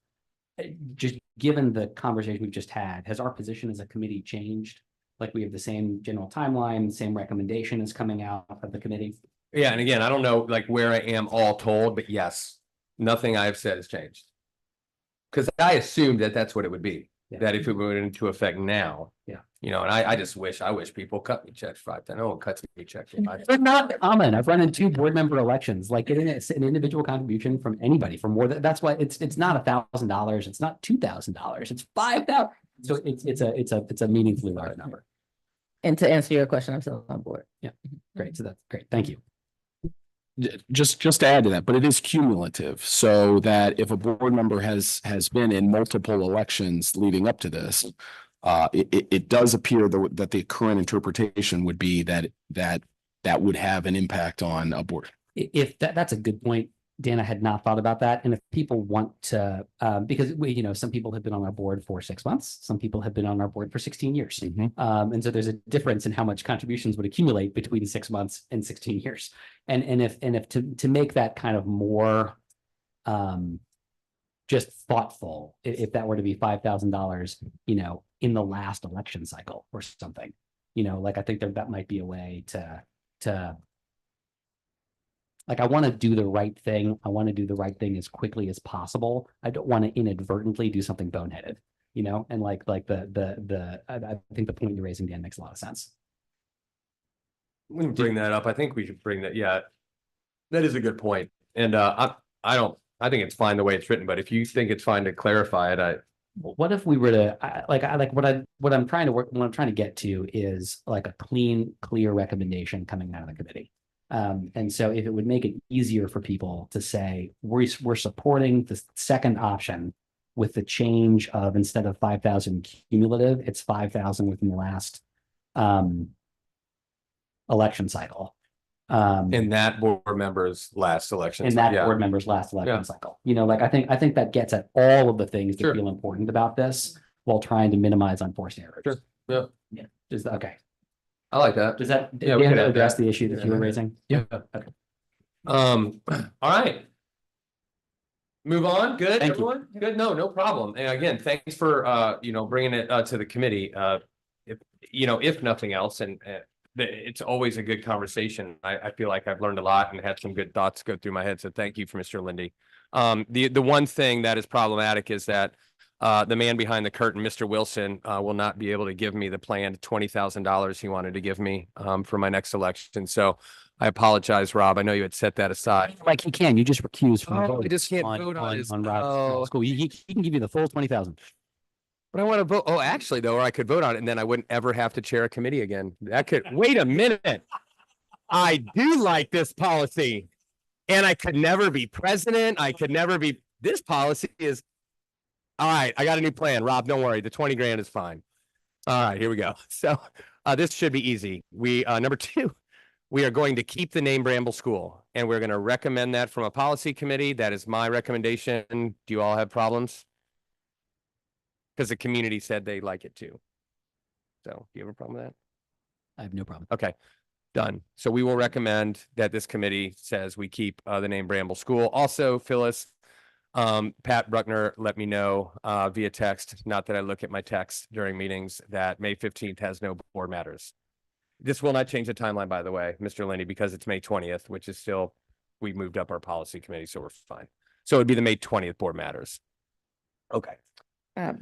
Just given the conversation we've just had, has our position as a committee changed Like we have the same general timeline, same recommendation is coming out of the committee. Yeah, and again, I don't know like where I am all told, but yes, nothing I've said has changed. Because I assumed that that's what it would be, Yeah. that if it went into effect now. Yeah. You know, and I wish people cut me checks 5 10. No one cuts me checks. for 5. They're not common. I've run into board member elections, like getting an individual contribution from anybody for more than, that's why it's not $1,000, it's not $2,000, it's 5,000. So it's a meaningfully large number. And to answer your question, I'm still on board. Great. So that's great. Thank you. Just to add to that, but it is cumulative, so that if a board member has been in multiple elections leading up to this, it does appear that the current interpretation would be that would have an impact on a board. If that's a good point, Dan, I had not thought about that. And if people want to, because some people have been on our board for 6 months, some people have been on our board for 16 years. And so there's a difference in how much contributions would accumulate between 6 months and 16 years. And if to make that kind of more just thoughtful, if that were to be $5,000, in the last election cycle or something, like I think that might be a way to like, I want to do the right thing. I want to do the right thing as quickly as possible. I don't want to inadvertently do something boneheaded, and I think the point you're raising, Dan, makes a lot of sense. We can bring that up. I think we should bring that. Yeah, that is a good point. And I think it's fine the way it's written, but if you think it's fine to clarify it, What if we were to what I'm trying to get to is like a clean, clear recommendation coming out of the committee. And so if it would make it easier for people to say, we're supporting the second option with the change of, instead of 5,000 cumulative, it's 5,000 within the last election cycle. in that board member's last election. In that yeah. board member's last election Yeah. cycle. Like I think that gets at all of the things that Sure. feel important about this while trying to minimize unforced errors. Sure. Yeah. Yeah. Okay. I like that. Does that Yeah, we Dan, could add address that. the issue that you were raising? Yeah. Okay. All right. Move on. Good, Thank you. everyone? Good. No problem. And again, thanks for, bringing it to the committee. If nothing else, and it's always a good conversation. I feel like I've learned a lot and had some good thoughts go through my head. So thank you for Mr. Lindy. The one thing that is problematic is that the man behind the curtain, Mr. Wilson, will not be able to give me the planned $20,000 he wanted to give me for my next election. So I apologize, Rob. I know you had set that aside. Like he can, you just recuse from Oh, voting I just can't vote on his- Rob's oh. school. He can give you the full 20,000. But I want to vote. Oh, actually, though, or I could vote on it and then I wouldn't ever have to chair a committee again. Wait a minute. I do like this policy. And I could never be president. This policy is. All right. I got a new plan. Rob, don't worry. The 20 grand is fine. All right, here we go. So this should be easy. Number 2, we are going to keep the name Bramble School and we're going to recommend that from a policy committee. That is my recommendation. Do you all have problems? Because the community said they like it too. So do you have a problem with that? I have no problem. Okay, done. So we will recommend that this committee says we keep the name Bramble School. Also, Phyllis, Pat Bruckner let me know via text, not that I look at my text during meetings, that May 15th has no board matters. This will not change the timeline, by the way, Mr. Lindy, because it's May 20th, which is still, we moved up our policy committee, so we're fine. So it'd be the May 20th board matters. Okay.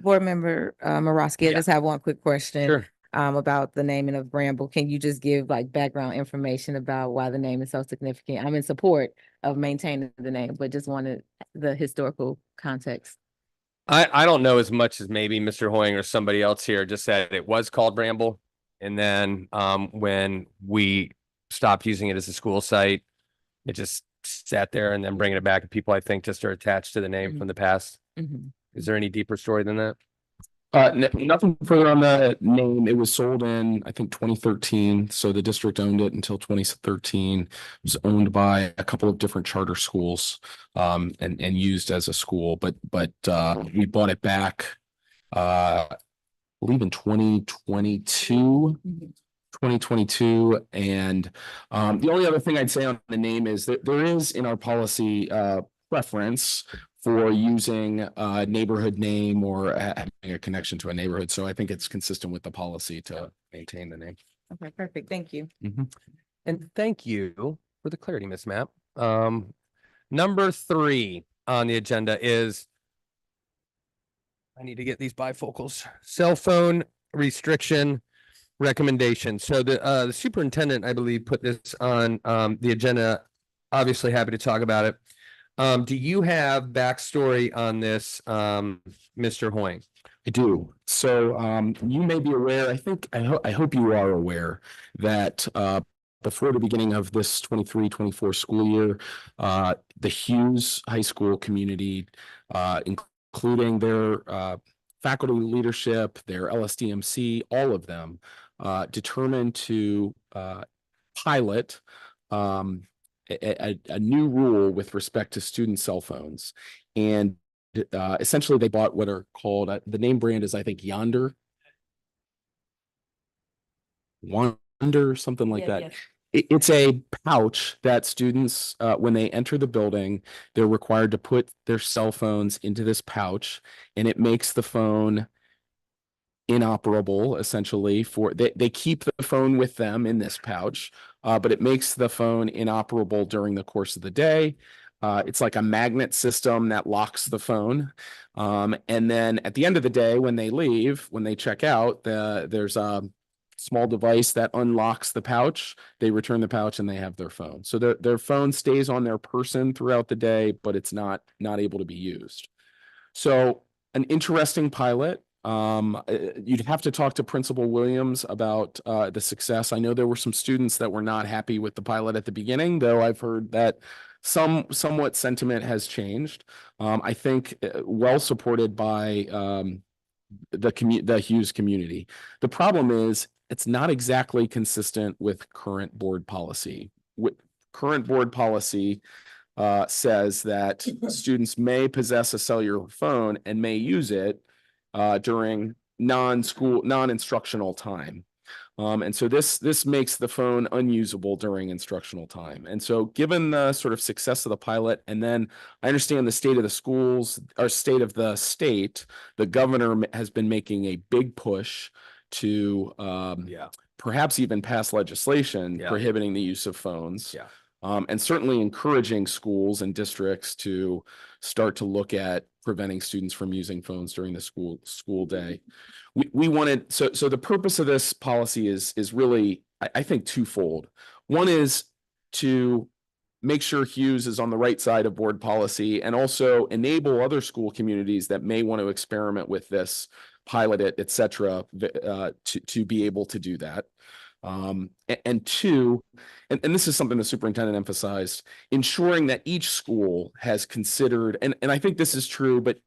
Board Member Morosky, I Yeah. just have one quick question. Sure. About the naming of Bramble. Can you just give like background information about why the name is so significant? I'm in support of maintaining the name, but just wanted the historical context. I don't know as much as maybe Mr. Hoying or somebody else here just said it was called Bramble. And then when we stopped using it as a school site, it just sat there, and then bringing it back. People, I think, just are attached to the name from the past. Mhm. Is there any deeper story than that? Nothing further on the name. It was sold in, I think, 2013. So the district owned it until 2013. It was owned by a couple of different charter schools, and used as a school. But we bought it back, I believe in 2022. 2022. And the only other thing I'd say on the name is that there is in our policy preference for using a neighborhood name or having a connection to a neighborhood. So I think it's consistent with the policy to maintain the name. Okay, perfect. Thank you. And thank you for the clarity, Ms. Mapp. Number 3 on the agenda is I need to get these bifocals. Cell phone restriction recommendation. So the superintendent, I believe, put this on the agenda. Obviously happy to talk about it. Do you have backstory on this, Mr. Hoying? I do. So you may be aware, I hope you are aware that before the beginning of this 23-24 school year, the Hughes High School community, including their faculty leadership, their LSDMC, all of them, determined to pilot a new rule with respect to student cell phones. And essentially they bought what are called, the name brand is, I think, Wonder, something like that. It's a pouch that students, when they enter the building, they're required to put their cell phones into this pouch, and it makes the phone inoperable essentially they keep the phone with them in this pouch, but it makes the phone inoperable during the course of the day. It's like a magnet system that locks the phone. And then at the end of the day, when they leave, when they check out, there's a small device that unlocks the pouch. They return the pouch and they have their phone. So their phone stays on their person throughout the day, but it's not able to be used. So an interesting pilot. You'd have to talk to Principal Williams about the success. I know there were some students that were not happy with the pilot at the beginning, though I've heard that somewhat sentiment has changed. I think well supported by the Hughes community. The problem is it's not exactly consistent with current board policy. Current board policy says that students may possess a cellular phone and may use it during non-instructional time. And so this makes the phone unusable during instructional time. And so given the sort of success of the pilot, and then I understand the state of the schools or state of the state, the governor has been making a big push to perhaps even pass legislation prohibiting the use of phones. And certainly encouraging schools and districts to start to look at preventing students from using phones during the school day. We wanted, so the purpose of this policy is really, I think, twofold. One is to make sure Hughes is on the right side of board policy, and also enable other school communities that may want to experiment with this, pilot it, et cetera, to be able to do that. And two, and this is something the superintendent emphasized, ensuring that each school has considered, and I think this is true, but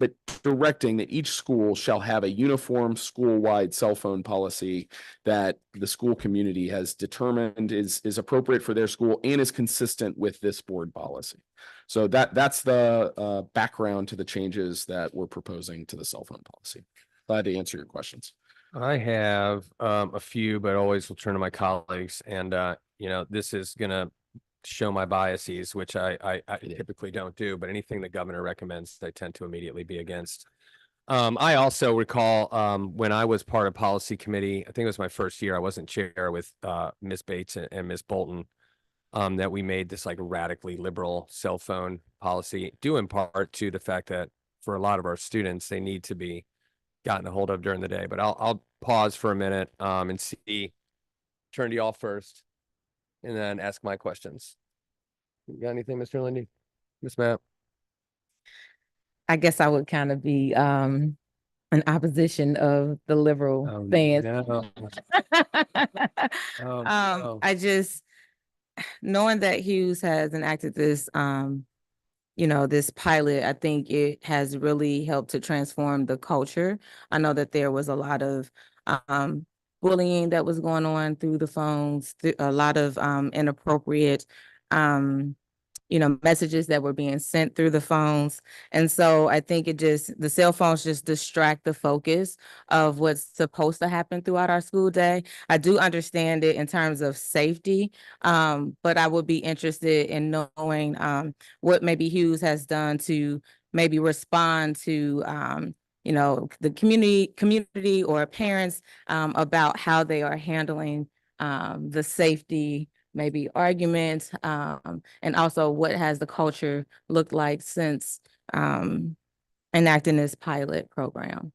directing that each school shall have a uniform school-wide cell phone policy that the school community has determined is appropriate for their school and is consistent with this board policy. So that's the background to the changes that we're proposing to the cell phone policy. Glad to answer your questions. I have a few, but always will turn to my colleagues. And this is gonna show my biases, which I typically don't do, but anything the governor recommends, I tend to immediately be against. I also recall when I was part of policy committee, I think it was my first year, I wasn't chair with Ms. Bates and Ms. Bolton, that we made this like radically liberal cell phone policy, due in part to the fact that for a lot of our students, they need to be gotten a hold of during the day. But I'll pause for a minute and turn to y'all first and then ask my questions. You got anything, Mr. Lindy? Ms. Mapp? I guess I would kind of be an opposition of the liberal stance. No. I just, knowing that Hughes has enacted this this pilot, I think it has really helped to transform the culture. I know that there was a lot of bullying that was going on through the phones, a lot of inappropriate messages that were being sent through the phones. And so I think the cell phones just distract the focus of what's supposed to happen throughout our school day. I do understand it in terms of safety, but I would be interested in knowing what maybe Hughes has done to maybe respond to, you know, the community or parents, about how they are handling, the safety, maybe arguments, and also what has the culture looked like since, enacting this pilot program.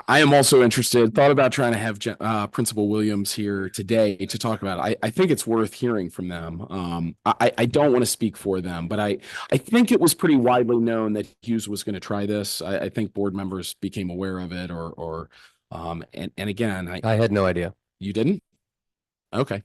I am also interested, thought about trying to have Principal Williams here today to talk about it. I think it's worth hearing from them. I don't want to speak for them, but I think it was pretty widely known that Hughes was going to try this. I think board members became aware of it and again, I had no idea. you didn't? Okay.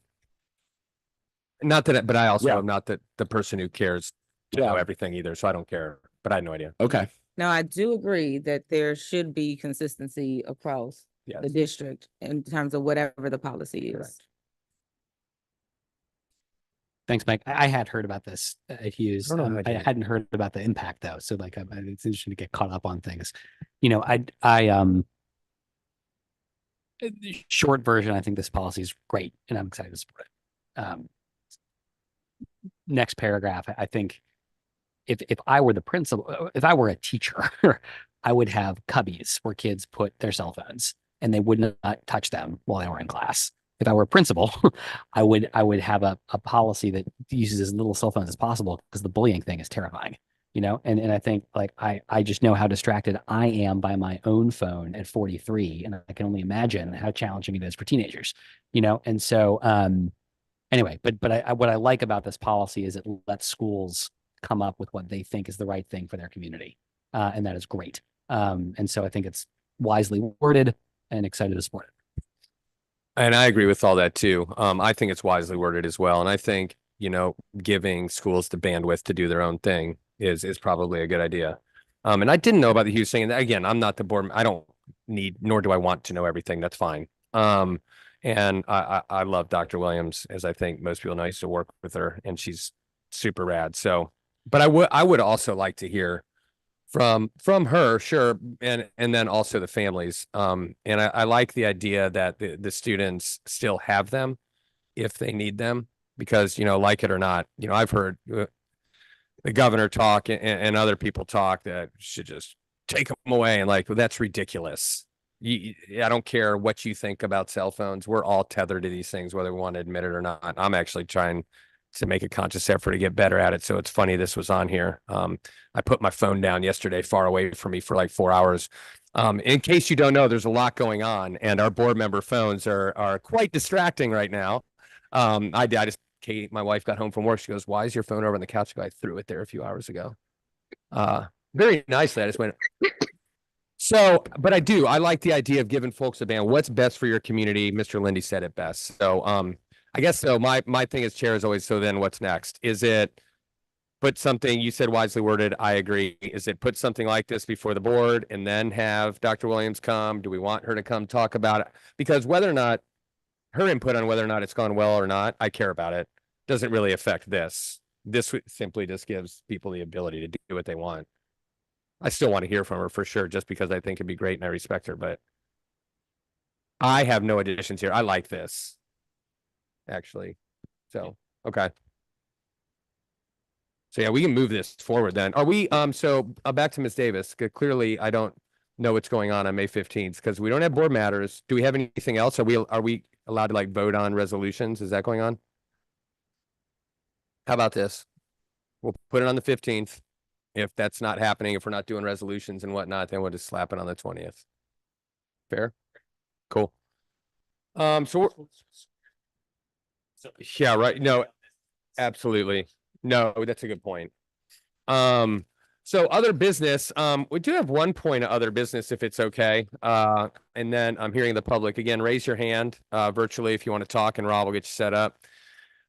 Not that, but I also Yeah. am not the person who cares to know Yeah. everything either, so I don't care, but I had no idea. Okay. Now, I do agree that there should be consistency across the Yes. district in terms of whatever the policy is. Correct. Thanks, Mike. I had heard about this at Hughes. I don't know how I I did. hadn't heard about the impact though. So like, it's interesting to get caught up on things. You know, the short version, I think this policy is great and I'm excited to support it. Next paragraph, I think if I were the principal, if I were a teacher, I would have cubbies where kids put their cell phones and they would not touch them while they were in class. If I were a principal, I would have a policy that uses as little cell phones as possible because the bullying thing is terrifying, you know? And I think like, I just know how distracted I am by my own phone at 43. And I can only imagine how challenging it is for teenagers, you know? And so, anyway, but what I like about this policy is it lets schools come up with what they think is the right thing for their community. And that is great. And so I think it's wisely worded and excited to support it. And I agree with all that too. I think it's wisely worded as well. And I think, you know, giving schools the bandwidth to do their own thing is probably a good idea. And I didn't know about the Hughes thing. And again, I'm not the board. I don't need, nor do I want to know everything. That's fine. And I love Dr. Williams, as I think most people know. I used to work with her and she's super rad. So, but I would also like to hear from her, sure, and then also the families. And I like the idea that the students still have them if they need them, because, you know, like it or not, you know, I've heard the governor talk and other people talk that should just take them away, and like, well, that's ridiculous. I don't care what you think about cell phones. We're all tethered to these things, whether we want to admit it or not. I'm actually trying to make a conscious effort to get better at it. So it's funny this was on here. I put my phone down yesterday far away from me for like 4 hours. In case you don't know, there's a lot going on and our board member phones are quite distracting right now. Kate, my wife, got home from work. She goes, "Why is your phone over on the couch?" I go, "I threw it there a few hours ago." Very nicely. I just went. So, but I like the idea of giving folks a band. What's best for your community? Mr. Lindy said it best. So, I guess so. My thing as chair is always, so then what's next? Is it put something, you said wisely worded, I agree. Is it put something like this before the board and then have Dr. Williams come? Do we want her to come talk about it? Because whether or not her input on whether or not it's gone well or not, I care about it, doesn't really affect this. This simply just gives people the ability to do what they want. I still want to hear from her for sure, just because I think it'd be great and I respect her, but I have no additions here. I like this, actually. So, okay. So yeah, we can move this forward then. Are we, back to Ms. Davis, 'cause clearly I don't know what's going on May 15th because we don't have board matters. Do we have anything else? Are we allowed to like vote on resolutions? Is that going on? How about this? We'll put it on the 15th. If that's not happening, if we're not doing resolutions and whatnot, then we'll just slap it on the 20th. Fair? Cool. Yeah, right. No, absolutely. No, that's a good point. So other business, we do have one point of other business if it's okay. And then I'm hearing the public again, raise your hand, virtually if you want to talk, and Rob will get you set up.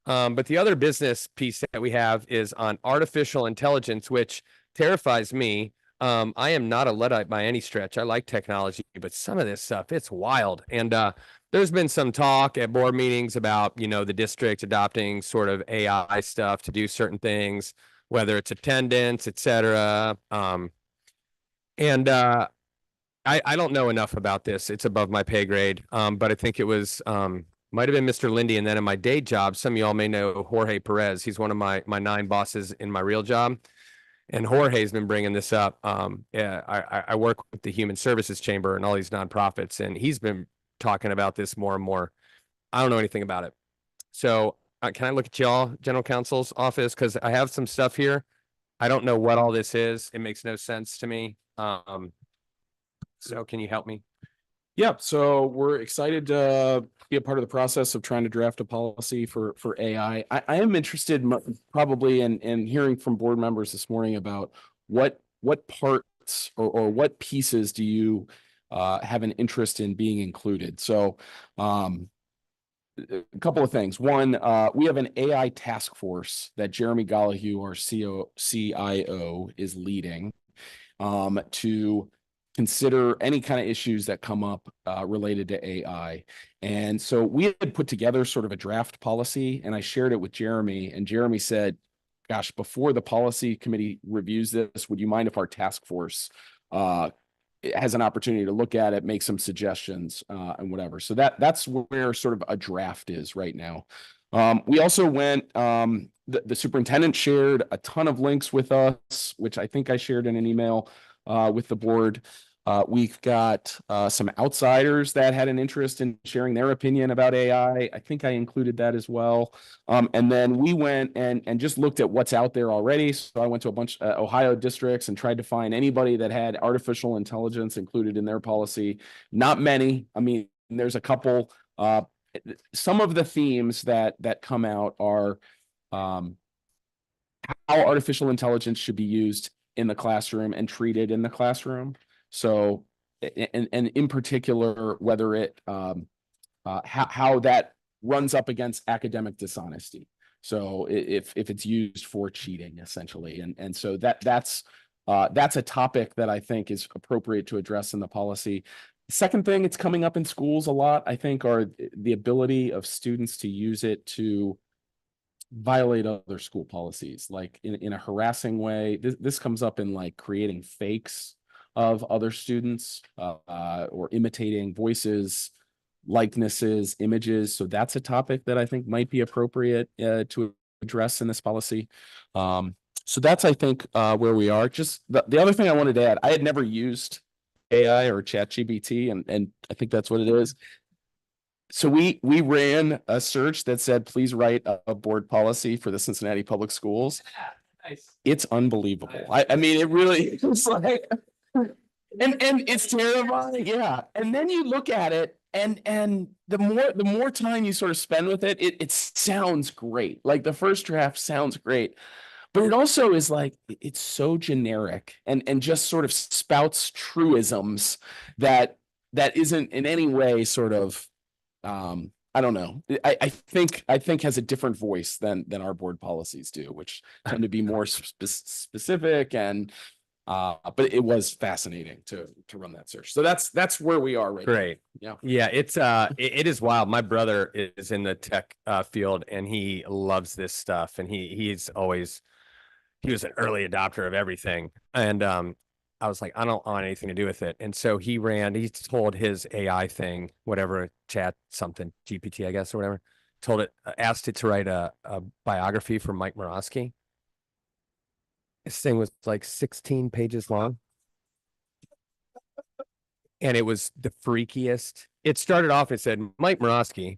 But the other business piece that we have is on artificial intelligence, which terrifies me. I am not a Luddite by any stretch. I like technology, but some of this stuff, it's wild. And there's been some talk at board meetings about, you know, the district adopting sort of AI stuff to do certain things, whether it's attendance, et cetera. I don't know enough about this. It's above my pay grade. But I think it was might have been Mr. Lindy. And then in my day job, some of y'all may know Jorge Perez. He's one of my 9 bosses in my real job. And Jorge's been bringing this up. Yeah, I work with the Human Services Chamber and all these nonprofits, and he's been talking about this more and more. I don't know anything about it. So can I look at y'all, General Counsel's office? Because I have some stuff here. I don't know what all this is. It makes no sense to me. So can you help me? Yeah, so we're excited to be a part of the process of trying to draft a policy for AI. I am interested probably in hearing from board members this morning about what parts or what pieces do you have an interest in being included. So a couple of things. One, we have an AI task force that Jeremy Gollahue, our CIO, is leading to consider any kind of issues that come up related to AI. And so we had put together sort of a draft policy, and I shared it with Jeremy, and Jeremy said, gosh, before the policy committee reviews this, would you mind if our task force has an opportunity to look at it, make some suggestions and whatever. So that's where sort of a draft is right now. We also went, the superintendent shared a ton of links with us, which I think I shared in an email with the board. We've got some outsiders that had an interest in sharing their opinion about AI. I think I included that as well. And then we went and just looked at what's out there already. So I went to a bunch of Ohio districts and tried to find anybody that had artificial intelligence included in their policy. Not many. I mean, there's a couple. Some of the themes that come out are how artificial intelligence should be used in the classroom and treated in the classroom. So, and in particular, whether it, how that runs up against academic dishonesty. So if it's used for cheating, essentially. And so that's a topic that I think is appropriate to address in the policy. Second thing, it's coming up in schools a lot, I think, are the ability of students to use it to violate other school policies, like in a harassing way. This comes up in like creating fakes of other students or imitating voices, likenesses, images. So that's a topic that I think might be appropriate to address in this policy. So that's, I think, where we are. Just the other thing I wanted to add, I had never used AI or ChatGPT, and I think that's what it is. So we ran a search that said, please write a board policy for the Cincinnati Public Schools. Nice. It's unbelievable. I mean, it really is like, and it's terrifying. Yeah. And then you look at it, and the more time you sort of spend with it, it sounds great. Like the first draft sounds great. But it also is like, it's so generic and just sort of spouts truisms that isn't in any way sort of, I don't know. I think has a different voice than our board policies do, which tend to be more specific and, but it was fascinating to run that search. So that's where we are right now. Great. Yeah. Yeah, it's it is wild. My brother is in the tech field and he loves this stuff, and he was an early adopter of everything. And I was like, I don't want anything to do with it. And so he told his AI thing, whatever, chat something, GPT, I guess, or whatever, asked it to write a biography for Mike Murawski. This thing was like 16 pages long. And it was the freakiest. It started off, it said, Mike Murawski,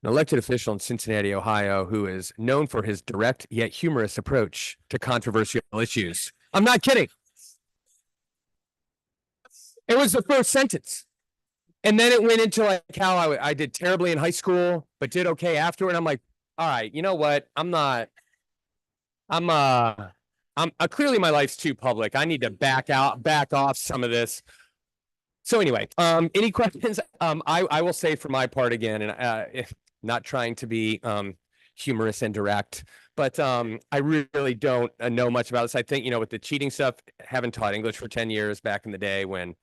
an elected official in Cincinnati, Ohio, who is known for his direct yet humorous approach to controversial issues. I'm not kidding. It was the first sentence. And then it went into like how I did terribly in high school, but did okay afterward. I'm like, all right, you know what? Clearly my life's too public. I need to back off some of this. So anyway, any questions? I will say for my part again, and not trying to be humorous and direct, but I really don't know much about this. I think, with the cheating stuff, having taught English for 10 years back in the day when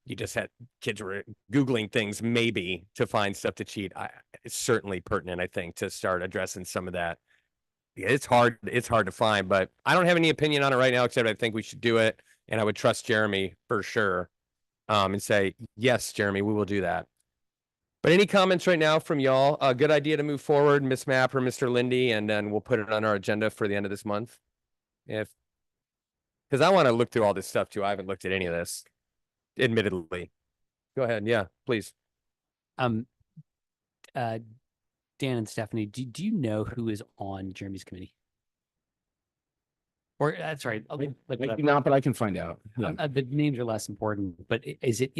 you just had kids were Googling things maybe to find stuff to cheat. It's certainly pertinent, I think, to start addressing some of that. Yeah, it's hard to find, but I don't have any opinion on it right now, except I think we should do it. And I would trust Jeremy for sure. And say, yes, Jeremy, we will do that. But any comments right now from y'all? A good idea to move forward, Ms. Mapp or Mr. Lindy, and then we'll put it on our agenda for the end of this month. If, because I want to look through all this stuff too. I haven't looked at any of this, admittedly. Go ahead. Yeah, please. Um, Dan and Stephanie, do you know who is on Jeremy's committee? Or that's right. Maybe not, but I can find out. Yeah. The names are less important, but is it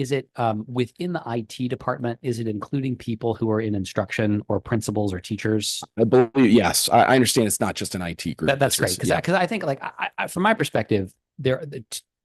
within the IT department? Is it including people who are in instruction or principals or teachers? I believe, yes, I understand it's not just an IT group. That's This great is- because I think like from my perspective,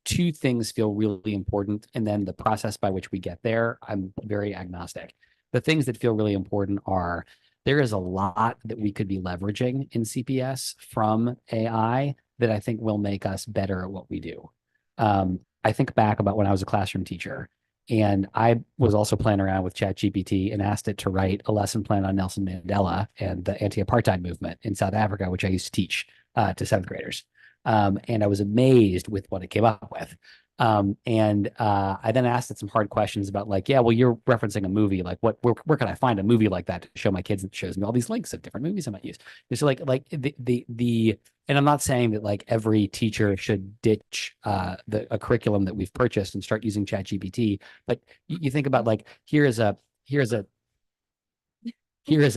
two things feel really important, and then the process by which we get there, I'm very agnostic. The things that feel really important are there is a lot that we could be leveraging in CPS from AI that I think will make us better at what we do. I think back about when I was a classroom teacher, and I was also playing around with ChatGPT and asked it to write a lesson plan on Nelson Mandela and the anti-apartheid movement in South Africa, which I used to teach to seventh graders. And I was amazed with what it came up with. I then asked it some hard questions about like, yeah, well, you're referencing a movie. Like where can I find a movie like that to show my kids? It shows me all these links of different movies I might use. So and I'm not saying that like every teacher should ditch a curriculum that we've purchased and start using ChatGPT. But you think about like, here is a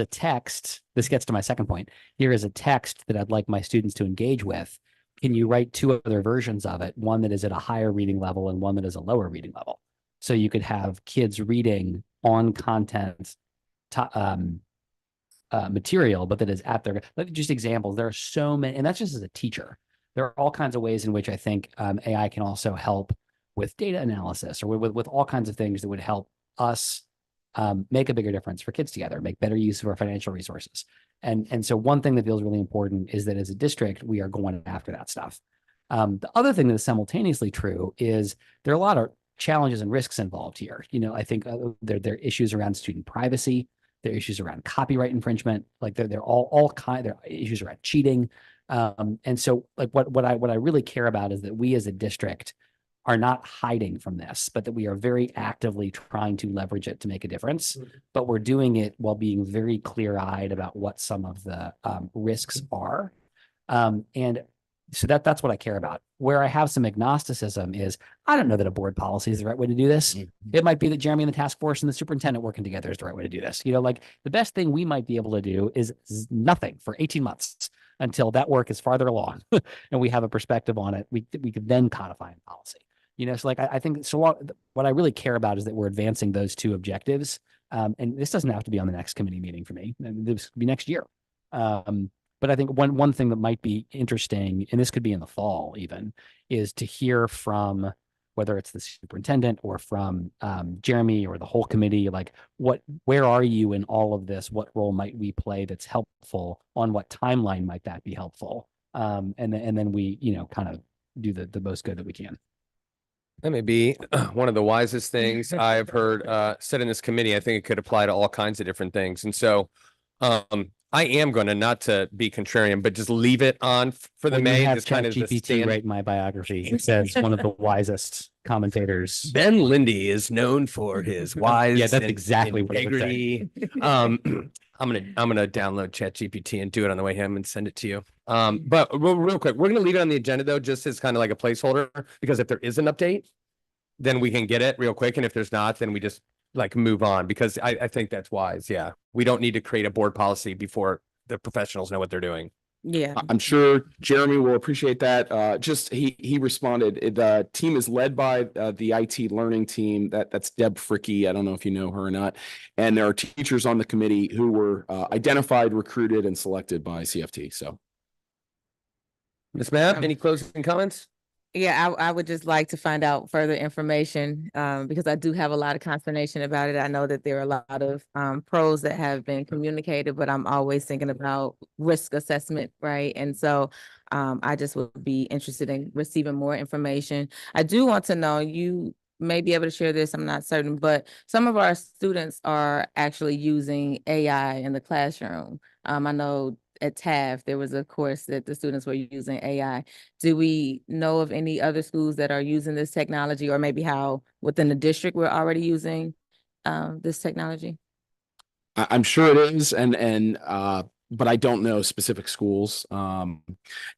text. This gets to my second point. Here is a text that I'd like my students to engage with. Can you write two other versions of it? One that is at a higher reading level and one that is a lower reading level. So you could have kids reading on content material, but that is at their, just examples. There are so many, and that's just as a teacher. There are all kinds of ways in which I think AI can also help with data analysis or with all kinds of things that would help us make a bigger difference for kids together, make better use of our financial resources. And so one thing that feels really important is that as a district, we are going after that stuff. The other thing that is simultaneously true is there are a lot of challenges and risks involved here. You know, I think there are issues around student privacy, there are issues around copyright infringement, like they're all kind, there are issues around cheating. And so like what I really care about is that we as a district are not hiding from this, but that we are very actively trying to leverage it to make a difference. But we're doing it while being very clear-eyed about what some of the risks are. And so that's what I care about. Where I have some agnosticism is, I don't know that a board policy is the right way to do this. It might be that Jeremy and the task force and the superintendent working together is the right way to do this. You know, like the best thing we might be able to do is nothing for 18 months until that work is farther along and we have a perspective on it. We could then codify in policy. You know, so like I think so. What I really care about is that we're advancing those two objectives. And this doesn't have to be on the next committee meeting for me. This could be next year. But I think one thing that might be interesting, and this could be in the fall even, is to hear from whether it's the superintendent or from Jeremy or the whole committee, like where are you in all of this? What role might we play that's helpful? On what timeline might that be helpful? And then we, you know, kind of do the most good that we can. That may be one of the wisest things I've heard said in this committee. I think it could apply to all kinds of different things. And so I am going to, not to be contrarian, but just leave it on for the May. Have Just kind of the ChatGPT stand. write my biography. It says one of the wisest commentators. Ben Lindy is known for his wise. Yeah, that's exactly what it would say. integrity. I'm gonna download ChatGPT and do it on the way home and send it to you. But real quick, we're gonna leave it on the agenda though, just as kind of like a placeholder, because if there is an update, then we can get it real quick, and if there's not, then we just like move on, because I think that's wise. Yeah, we don't need to create a board policy before the professionals know what they're doing. Yeah. I'm sure Jeremy will appreciate that. Just he responded. The team is led by the IT learning team. That's Deb Fricky. I don't know if you know her or not. And there are teachers on the committee who were identified, recruited, and selected by CFT. So, Ms. Mapp, any closing comments? Yeah, I would just like to find out further information, because I do have a lot of consternation about it. I know that there are a lot of pros that have been communicated, but I'm always thinking about risk assessment, right? And so I just would be interested in receiving more information. I do want to know, you may be able to share this, I'm not certain, but some of our students are actually using AI in the classroom. I know at TAF, there was a course that the students were using AI. Do we know of any other schools that are using this technology, or maybe how within the district we're already using this technology? I'm sure it is, but I don't know specific schools.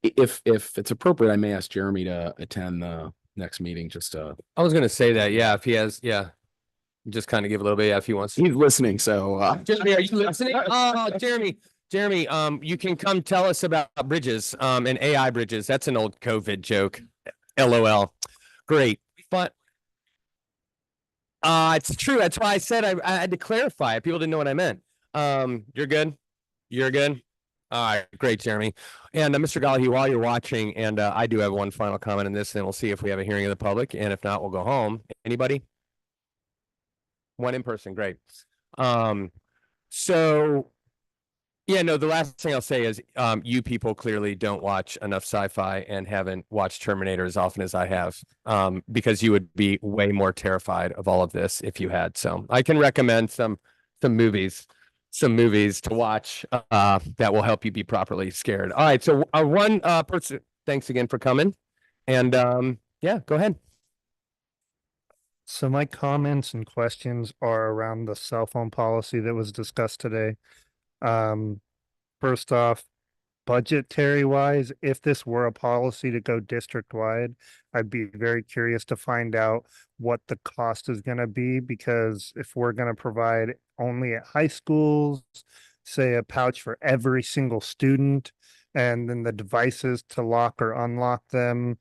If it's appropriate, I may ask Jeremy to attend the next meeting, just I was gonna say that, yeah, if he has, yeah. Just kind of give a little bit, yeah, if he wants. he's listening, so Jeremy, are you listening? Oh, Jeremy, you can come tell us about bridges, and AI bridges. That's an old COVID joke. LOL. Great. But it's true. That's why I said I had to clarify it. People didn't know what I meant. You're good? You're good? All right, great, Jeremy. And Mr. Gallagher, while you're watching, and I do have one final comment on this, and we'll see if we have a hearing of the public, and if not, we'll go home. Anybody? One in person, great. So yeah, no, the last thing I'll say is you people clearly don't watch enough sci-fi and haven't watched Terminator as often as I have. Because you would be way more terrified of all of this if you had. So I can recommend some movies to watch that will help you be properly scared. All right, so one person, thanks again for coming. And yeah, go ahead. So my comments and questions are around the cell phone policy that was discussed today. First off, budgetary wise, if this were a policy to go district wide, I'd be very curious to find out what the cost is going to be, because if we're going to provide only at high schools, say a pouch for every single student, and then the devices to lock or unlock them,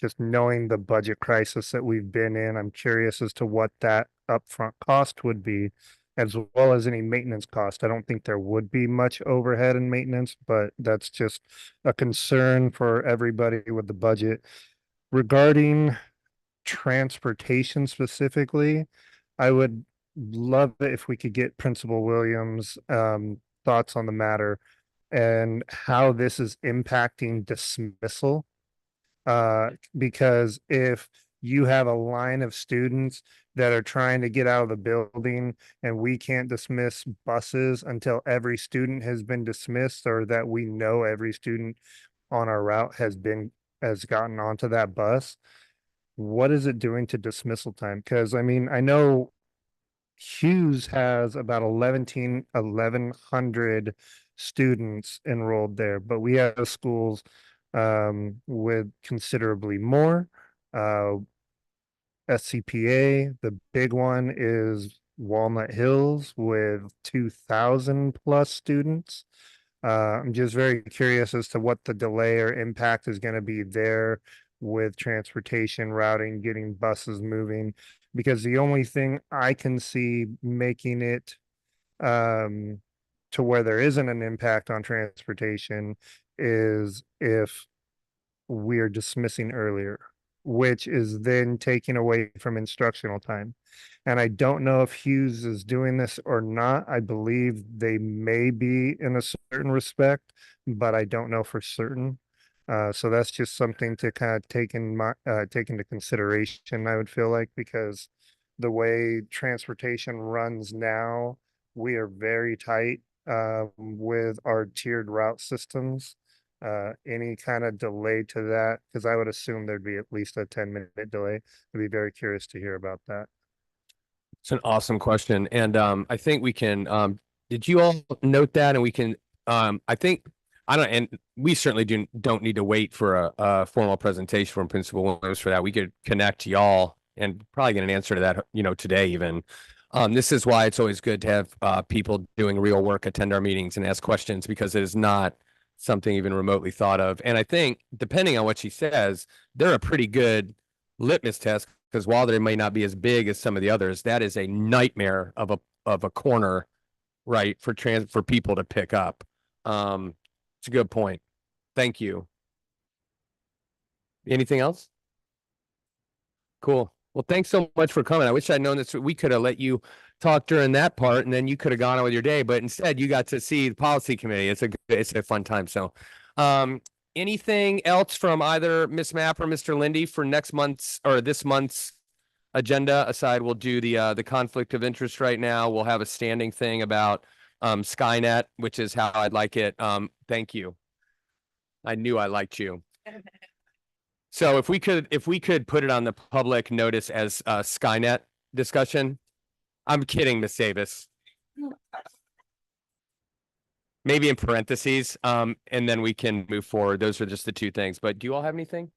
just knowing the budget crisis that we've been in, I'm curious as to what that upfront cost would be, as well as any maintenance cost. I don't think there would be much overhead and maintenance, but that's just a concern for everybody with the budget. Regarding transportation specifically, I would love it if we could get Principal Williams' thoughts on the matter and how this is impacting dismissal. Because if you have a line of students that are trying to get out of the building and we can't dismiss buses until every student has been dismissed, or that we know every student on our route has gotten onto that bus, what is it doing to dismissal time? Because I mean, I know Hughes has about 1,100 students enrolled there, but we have schools with considerably more. SCPA, the big one is Walnut Hills with 2,000 plus students. I'm just very curious as to what the delay or impact is going to be there with transportation, routing, getting buses moving, because the only thing I can see making it to where there isn't an impact on transportation is if we're dismissing earlier, which is then taking away from instructional time. And I don't know if Hughes is doing this or not. I believe they may be in a certain respect, but I don't know for certain. So that's just something to kind of take into consideration, I would feel like, because the way transportation runs now, we are very tight with our tiered route systems. Any kind of delay to that, because I would assume there'd be at least a 10-minute delay. I'd be very curious to hear about that. It's an awesome question. And I think we can did you all note that? And we can I think and we certainly don't need to wait for a formal presentation from Principal Williams for that. We could connect y'all and probably get an answer to that, today even. This is why it's always good to have people doing real work attend our meetings and ask questions, because it is not something even remotely thought of. And I think, depending on what she says, they're a pretty good litmus test, because while they may not be as big as some of the others, that is a nightmare of a corner, right, for people to pick up. It's a good point. Thank you. Anything else? Cool. Well, thanks so much for coming. I wish I'd known this. We could have let you talk during that part, and then you could have gone on with your day, but instead you got to see the policy committee. It's a fun time. So, anything else from either Ms. Mapp or Mr. Lindy for next month's or this month's agenda? Aside, we'll do the conflict of interest right now. We'll have a standing thing about Skynet, which is how I'd like it. Thank you. I knew I liked you. So if we could put it on the public notice as Skynet discussion. I'm kidding, Ms. Davis. Maybe in parentheses, and then we can move forward. Those are just the two things. But do you all have anything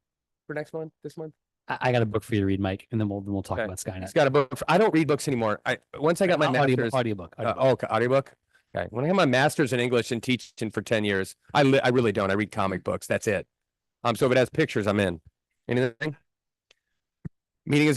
for next month, this month? I got a book for you to read, Mike, and then we'll talk Okay. about Skynet. It's got a book. I don't read books anymore. Once I got my master's. Audiobook. Okay, audiobook. Okay. When I have my master's in English and teaching for 10 years, I really don't. I read comic books. That's it. So if it has pictures, I'm in. Anything? Meeting is